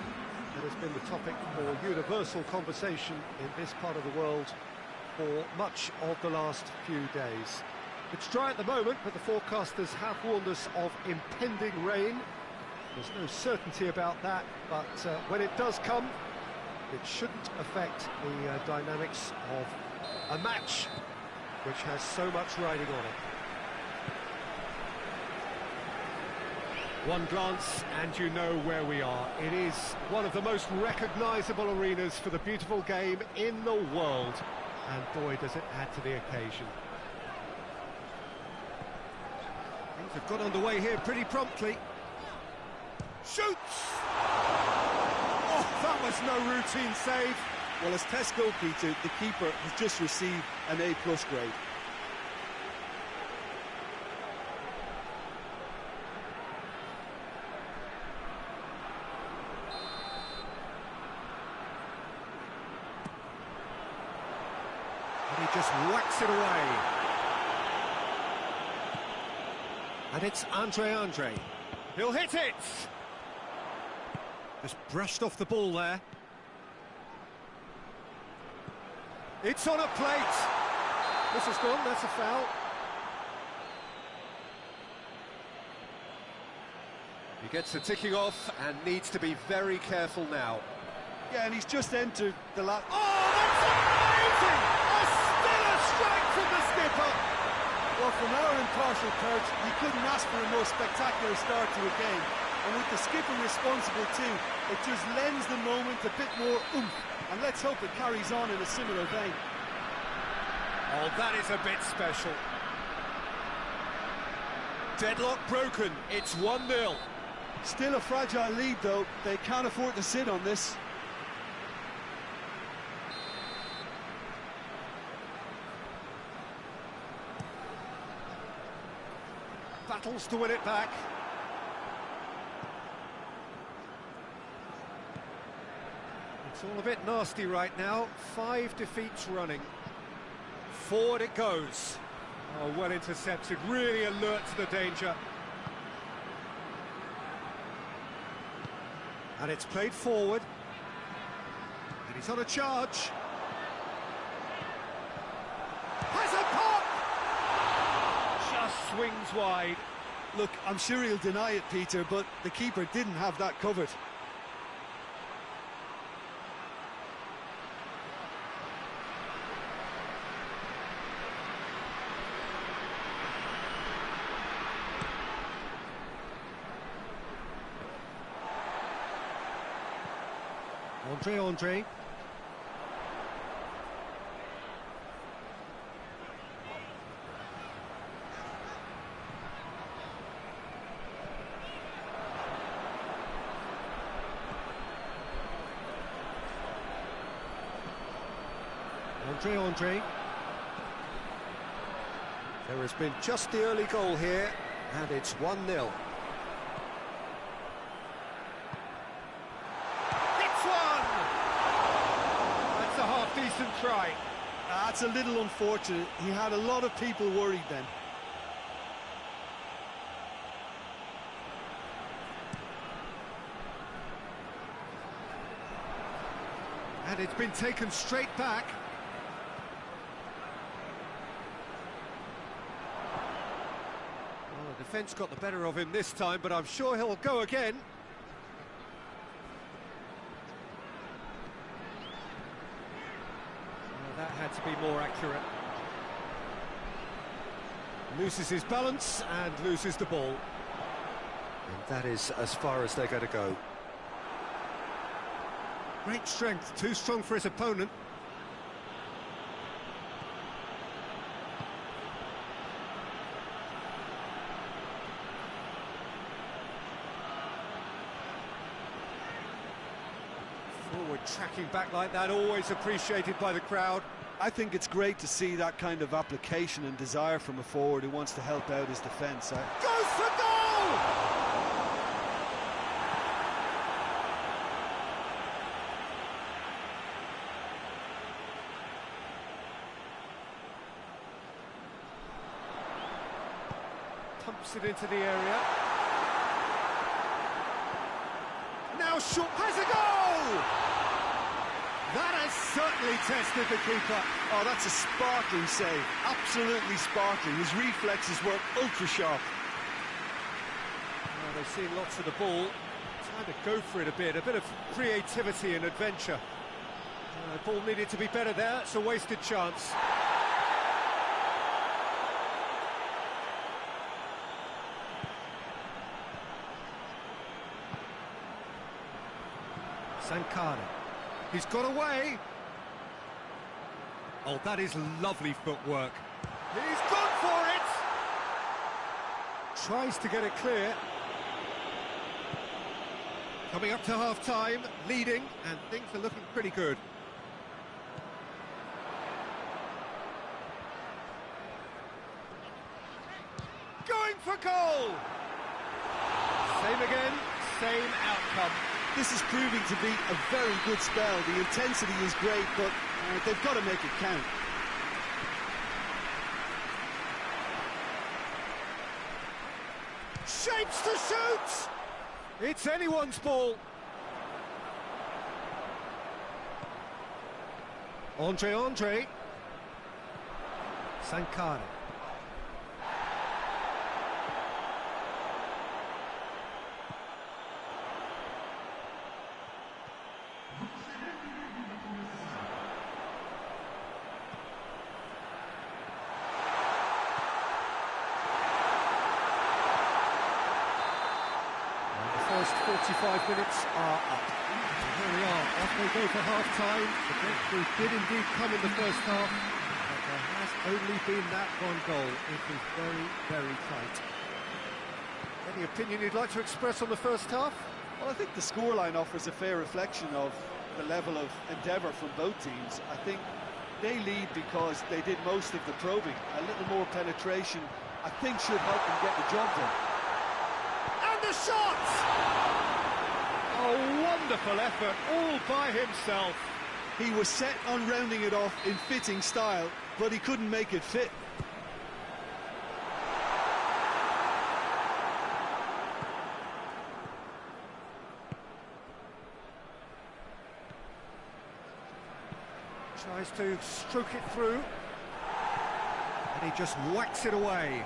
that has been the topic for universal conversation in this part of the world for much of the last few days. It's dry at the moment, but the forecasters have warned us of impending rain. There's no certainty about that, but when it does come, it shouldn't affect the dynamics of a match which has so much riding on it. One glance and you know where we are. It is one of the most recognisable arenas for the beautiful game in the world, and boy does it add to the occasion. Things have got underway here pretty promptly. Shoots! Oh, that was no routine save. Well, as test goalkeeper, the keeper has just received an A+ grade. And he just whacks it away. And it's Andre. He'll hit it! Just brushed off the ball there. It's on a plate. This is gone, that's a foul. He gets the ticking off and needs to be very careful now. Yeah, and he's just entered the last... Oh, that's amazing! A stellar strike from the skipper! Well, from our impartial perch, you couldn't ask for a more spectacular start to a game. And with the skipper responsible too, it just lends the moment a bit more oomph. And let's hope it carries on in a similar vein. Oh, that is a bit special. Deadlock broken, it's 1-0. Still a fragile lead though, they can't afford to sit on this. Battles to win it back. It's all a bit nasty right now. 5 defeats running. Forward it goes. Oh, well intercepted. Really alert to the danger. And it's played forward. And he's on a charge. Has a pop! Just swings wide. Look, I'm sure he'll deny it, Peter, but the keeper didn't have that covered. Andre. Andre. There has been just the early goal here, and it's 1-0. Decent try. That's a little unfortunate. He had a lot of people worried then. And it's been taken straight back. Well, the defence got the better of him this time, but I'm sure he'll go again. That had to be more accurate. Loses his balance and loses the ball. And that is as far as they're going to go. Great strength, too strong for his opponent. Forward tracking back like that, always appreciated by the crowd. I think it's great to see that kind of application and desire from a forward who wants to help out his defence. Goes for goal! Lobs it into the area. Now shot has a goal! That has certainly tested the keeper. Oh, that's a sparkling save. Absolutely sparkling. His reflexes were ultra sharp. Well, they've seen lots of the ball. Time to go for it a bit of creativity and adventure. The ball needed to be better there. It's a wasted chance. Sankara. He's got away. Oh, that is lovely footwork. He's gone for it. Tries to get it clear. Coming up to half-time, leading, and things are looking pretty good. Going for goal! Same again, same outcome. This is proving to be a very good spell. The intensity is great, but they've got to make it count. Shapes to shoot! It's anyone's ball. Andre. Sankara. First 45 minutes are up. Here we are, off they go for half-time. The breakthrough did indeed come in the first half, but there has only been that one goal. It was very, very tight. Any opinion you'd like to express on the first half? Well, I think the scoreline offers a fair reflection of the level of endeavour from both teams. I think they lead because they did most of the probing. A little more penetration, I think, should help them get the job done. And the shot! A wonderful effort, all by himself. He was set on rounding it off in fitting style, but he couldn't make it fit. Tries to stroke it through, and he just whacks it away.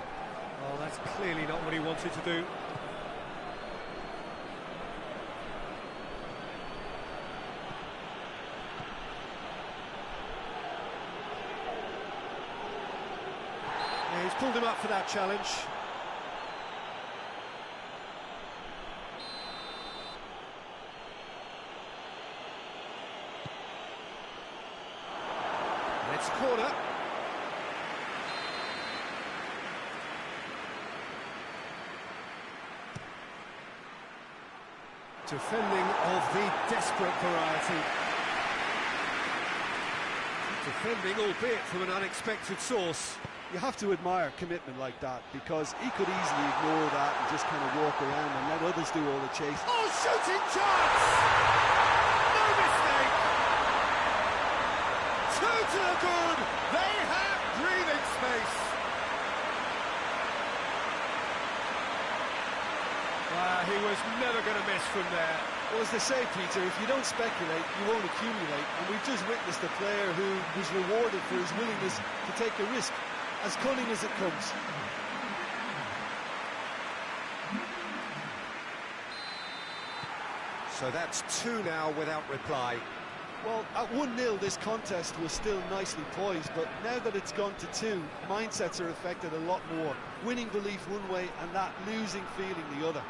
Oh, that's clearly not what he wanted to do. Yeah, he's pulled him up for that challenge. It's corner. Defending of the desperate variety. Defending, albeit from an unexpected source. You have to admire commitment like that, because he could easily ignore that and just kind of walk around and let others do all the chasing. Oh, shooting chance! No mistake! Two to the good! They have breathing space! He was never going to miss from there. Well, as they say, Peter, if you don't speculate, you won't accumulate. And we've just witnessed a player who was rewarded for his willingness to take a risk, as cunning as it comes. So that's two now without reply. Well, at 1-0, this contest was still nicely poised, but now that it's gone to 2, mindsets are affected a lot more. Winning belief one way and that losing feeling the other.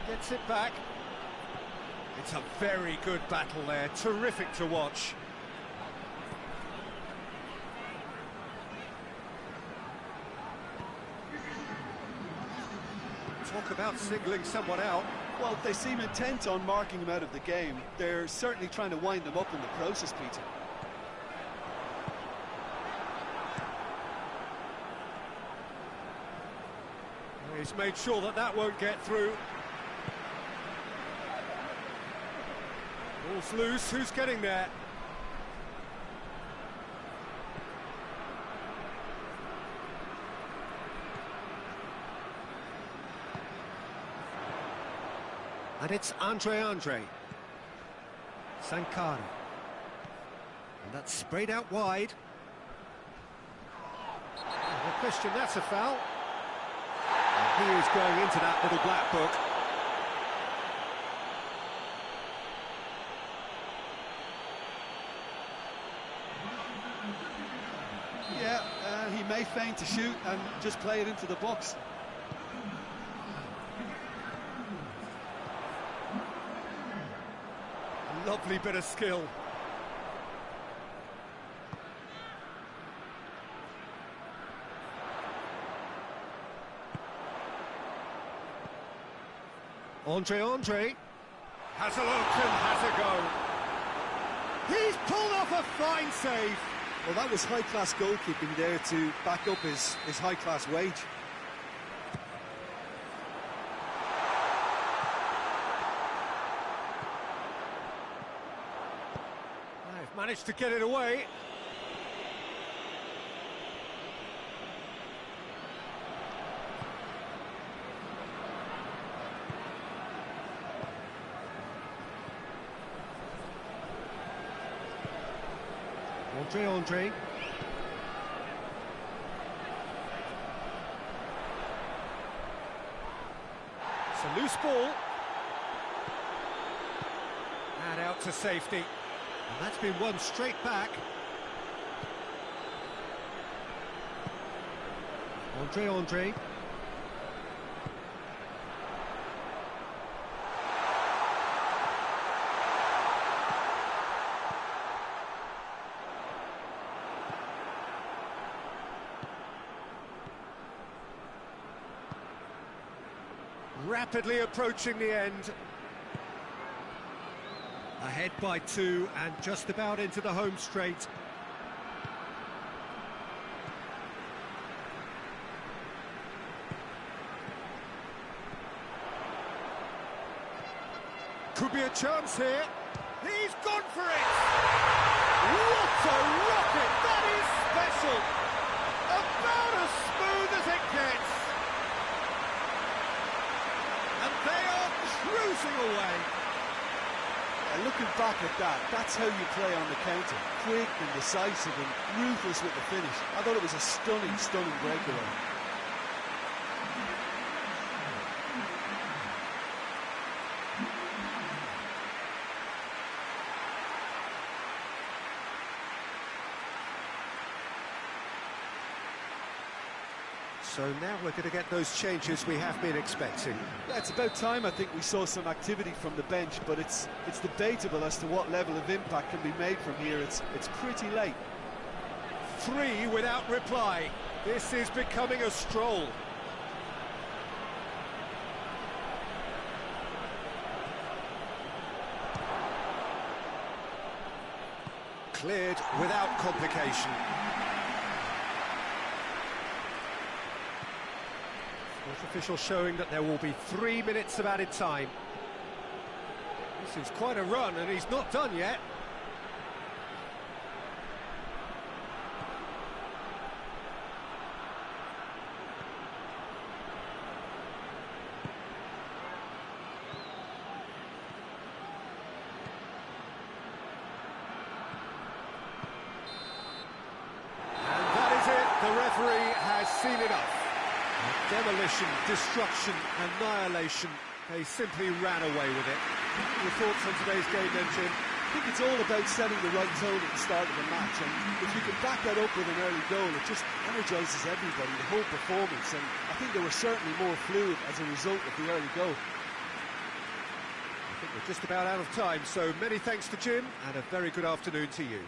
Gets it back. It's a very good battle there, terrific to watch. Talk about singling someone out. Well, they seem intent on marking him out of the game. They're certainly trying to wind him up in the process, Peter. He's made sure that that won't get through. Ball's loose, who's getting there? And it's Andre. Sankara. And that's sprayed out wide. No question, that's a foul. And he is going into that little black book. Yeah, he may feign to shoot and just play it into the box. Lovely bit of skill. Andre has a look and has a go. He's pulled off a fine save. Well, that was high-class goalkeeping there to back up his high-class wage. They've managed to get it away. Andre. It's a loose ball. And out to safety. And that's been won straight back. Andre. Rapidly approaching the end. Ahead by 2 and just about into the home straight. Could be a chance here. He's gone for it! What a rocket! That is special! About as smooth as it gets. And they are cruising away. Looking back at that, that's how you play on the counter. Quick and decisive and ruthless with the finish. I thought it was a stunning breakaway. So now we're going to get those changes we have been expecting. Yeah, it's about time I think we saw some activity from the bench, but it's debatable as to what level of impact can be made from here. It's pretty late. 3 without reply. This is becoming a stroll. Cleared without complication. Fourth official showing that there will be 3 minutes of added time. This is quite a run and he's not done yet. And that is it. The referee has seen enough. Demolition, destruction, annihilation. They simply ran away with it. Your thoughts on today's game then, Jim? I think it's all about setting the right tone at the start of the match, and if you can back that up with an early goal, it just energises everybody, the whole performance, and I think they were certainly more fluid as a result of the early goal. I think we're just about out of time, so many thanks to Jim, and a very good afternoon to you.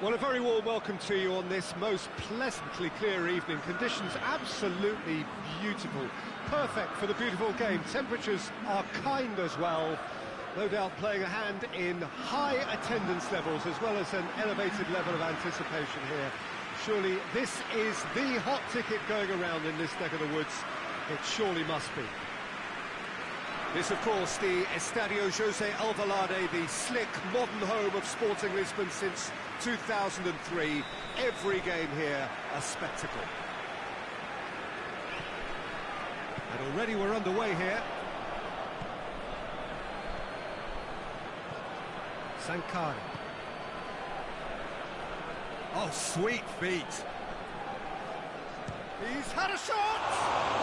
Well, a very warm welcome to you on this most pleasantly clear evening. Conditions absolutely beautiful. Perfect for the beautiful game. Temperatures are kind as well. No doubt playing a hand in high attendance levels as well as an elevated level of anticipation here. Surely this is the hot ticket going around in this neck of the woods. It surely must be. This, of course, the Estadio José Alvalade, the slick, modern home of Sporting Lisbon since 2003. Every game here, a spectacle. And already we're underway here. Sankara. Oh, sweet feet. He's had a shot!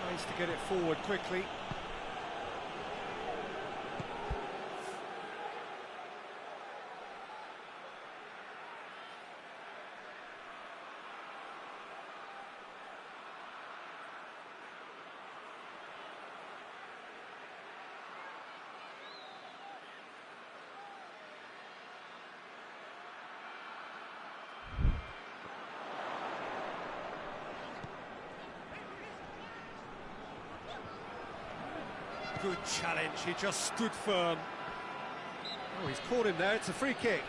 Tries to get it forward quickly. Good challenge, he just stood firm. Oh, he's caught him there, it's a free kick.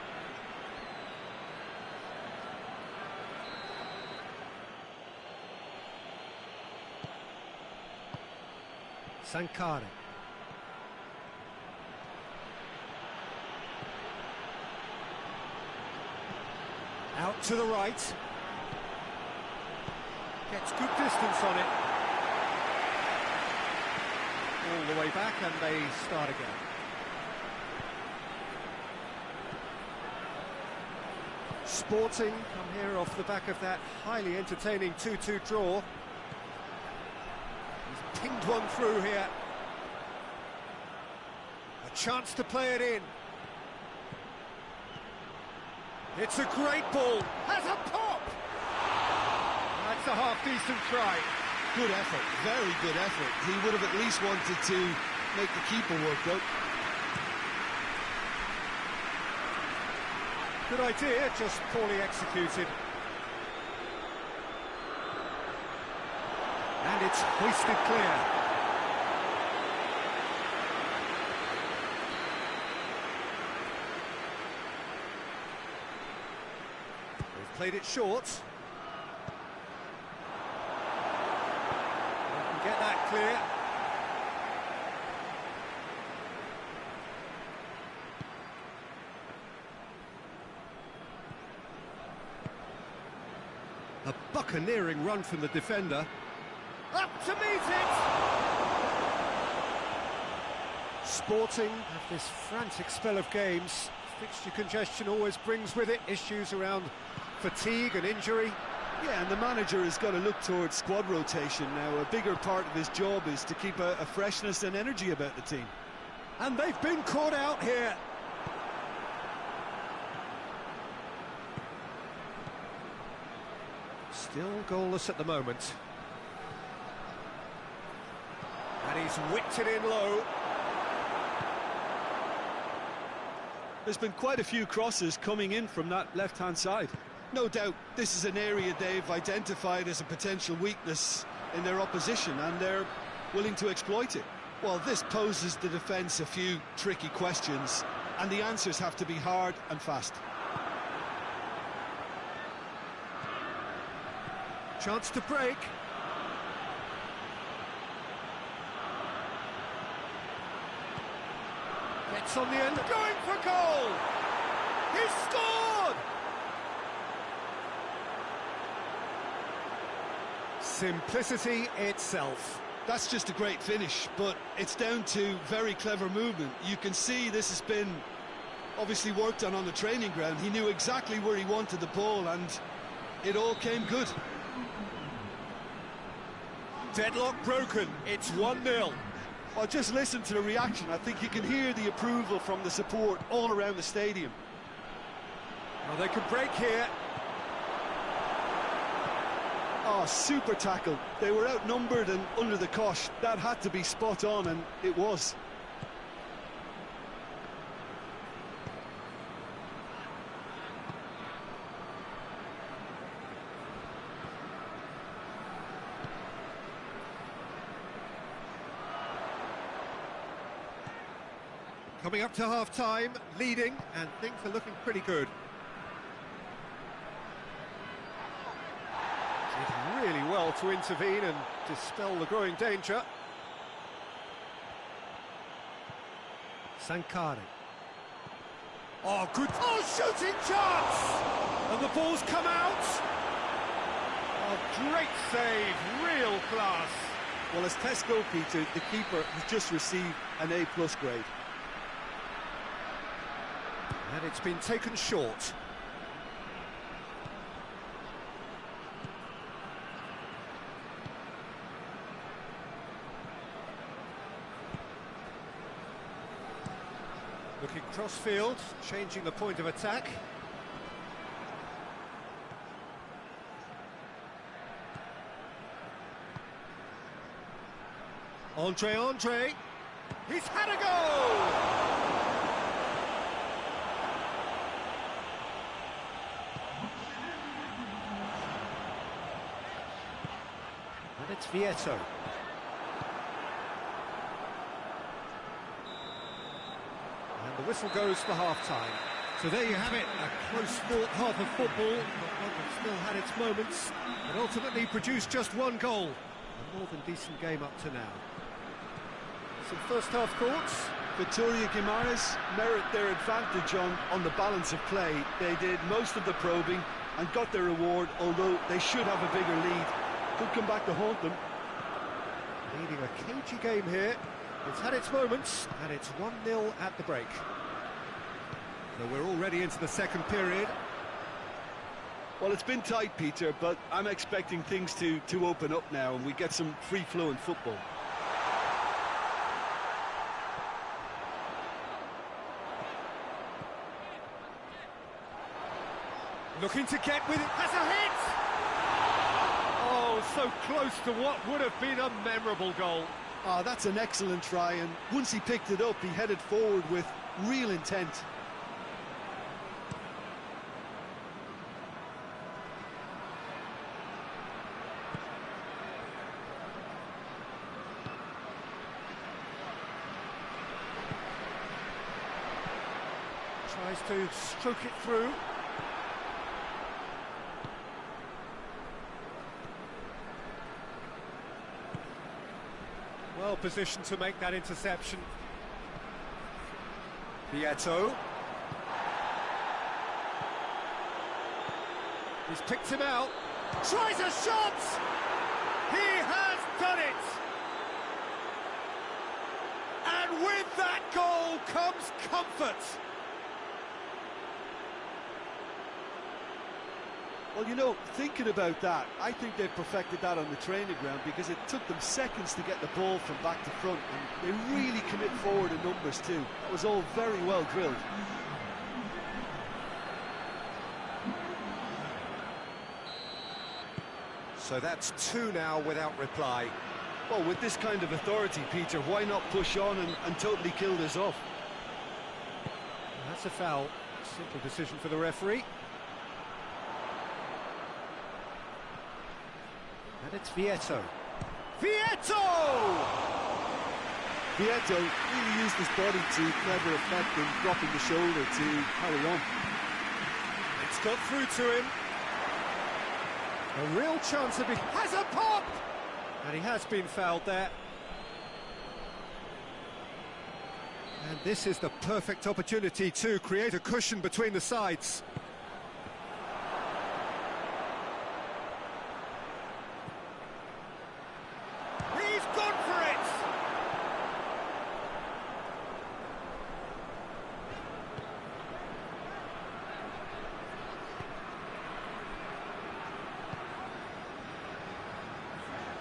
Sankara. Out to the right. Gets good distance on it. All the way back and they start again. Sporting come here off the back of that highly entertaining 2-2 draw. He's pinged one through here. A chance to play it in. It's a great ball. Has a pop! That's a half-decent try. Good effort, very good effort. He would have at least wanted to make the keeper work out. Good idea, just poorly executed. And it's hoisted clear. They've played it short. Get that clear. A buccaneering run from the defender. Up to meet it! Sporting have this frantic spell of games. Fixture congestion always brings with it issues around fatigue and injury. Yeah, and the manager has got to look towards squad rotation now. A bigger part of his job is to keep a freshness and energy about the team. And they've been caught out here. Still goalless at the moment. And he's whipped it in low. There's been quite a few crosses coming in from that left-hand side. No doubt this is an area they've identified as a potential weakness in their opposition, and they're willing to exploit it. Well, this poses the defence a few tricky questions, and the answers have to be hard and fast. Chance to break. Gets on the end, going for goal! He scored! Simplicity itself. That's just a great finish, but it's down to very clever movement. You can see this has been obviously worked on the training ground. He knew exactly where he wanted the ball, and it all came good. Deadlock broken, it's 1-0. Well, just listen to the reaction. I think you can hear the approval from the support all around the stadium. Well, they could break here. Oh, super tackle. They were outnumbered and under the cosh. That had to be spot on, and it was. Coming up to half-time, leading, and things are looking pretty good. Did really well to intervene and dispel the growing danger. Sankari. Oh, good. Oh, shooting chance! And the ball's come out. Oh, great save, real class. Well, as tests go, Peter, the keeper has just received an A+ grade. And it's been taken short. Looking cross-field, changing the point of attack. Andre, he's had a goal! And it's Vieto. And the whistle goes for half-time. So there you have it, a close-fought half of football, but one that still had its moments, but ultimately produced just one goal. A more than decent game up to now. Some first-half thoughts? Vitoria Guimarães merit their advantage on the balance of play. They did most of the probing and got their reward, although they should have a bigger lead. Could come back to haunt them. Leading a cagey game here. It's had its moments, and it's 1-0 at the break. So we're already into the second period. Well, it's been tight, Peter, but I'm expecting things to open up now and we get some free-flowing football. Looking to get with it, has a hit! Oh, so close to what would have been a memorable goal. Oh, that's an excellent try, and once he picked it up, he headed forward with real intent. Tries to stroke it through. Well positioned to make that interception. Vieto. He's picked him out. Tries a shot! He has done it! And with that goal comes comfort. Well, you know, thinking about that, I think they perfected that on the training ground because it took them seconds to get the ball from back to front, and they really commit forward in numbers too. That was all very well drilled. So that's 2 now without reply. Well, with this kind of authority, Peter, why not push on and totally kill this off? That's a foul. Simple decision for the referee. And it's Vieto. Vieto! Vieto really used his body to clever effect in dropping the shoulder to carry on. It's got through to him. A real chance of it. Has a pop! And he has been fouled there. And this is the perfect opportunity to create a cushion between the sides.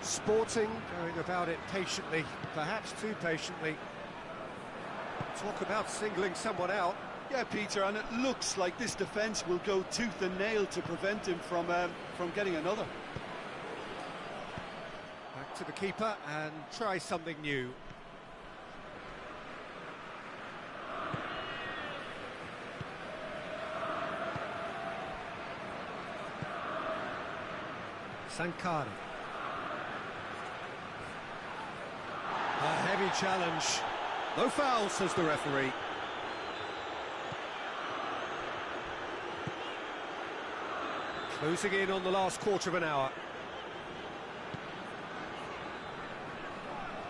Sporting going about it patiently, perhaps too patiently. Talk about singling someone out. Yeah, Peter, and it looks like this defence will go tooth and nail to prevent him from getting another. Back to the keeper and try something new. Sankari. A heavy challenge. No foul, says the referee. Closing in on the last quarter of an hour.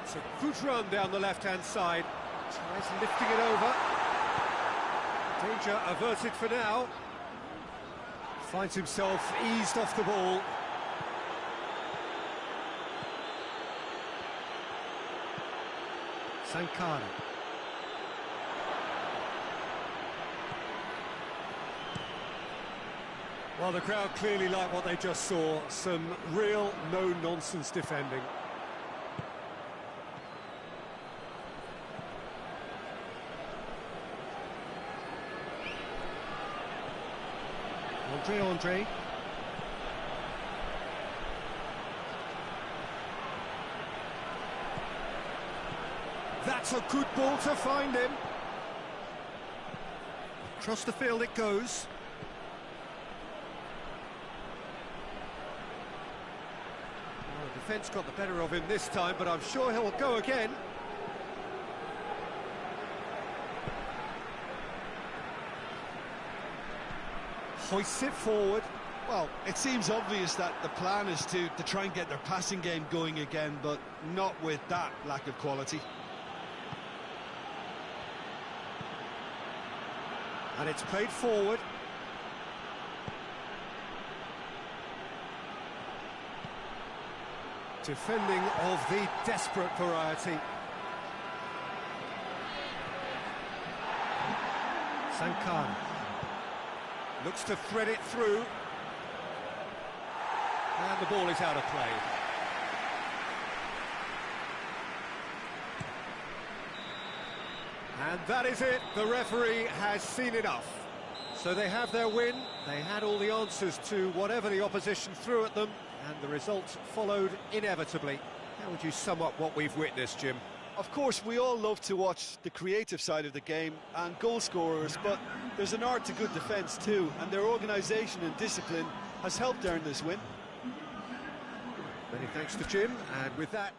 It's a good run down the left-hand side. Tries lifting it over. Danger averted for now. Finds himself eased off the ball. Sankara. Well, the crowd clearly like what they just saw. Some real no-nonsense defending. Andre. That's a good ball to find him. Across the field it goes. Well, the defence got the better of him this time, but I'm sure he'll go again. Hoists it forward. Well, it seems obvious that the plan is to try and get their passing game going again, but not with that lack of quality. And it's played forward. Defending of the desperate variety. Sankara. Looks to thread it through. And the ball is out of play. And that is it. The referee has seen enough. So they have their win. They had all the answers to whatever the opposition threw at them, and the result followed inevitably. How would you sum up what we've witnessed, Jim? Of course, we all love to watch the creative side of the game and goal scorers, but there's an art to good defence too, and their organisation and discipline has helped earn this win. Many thanks to Jim, and with that...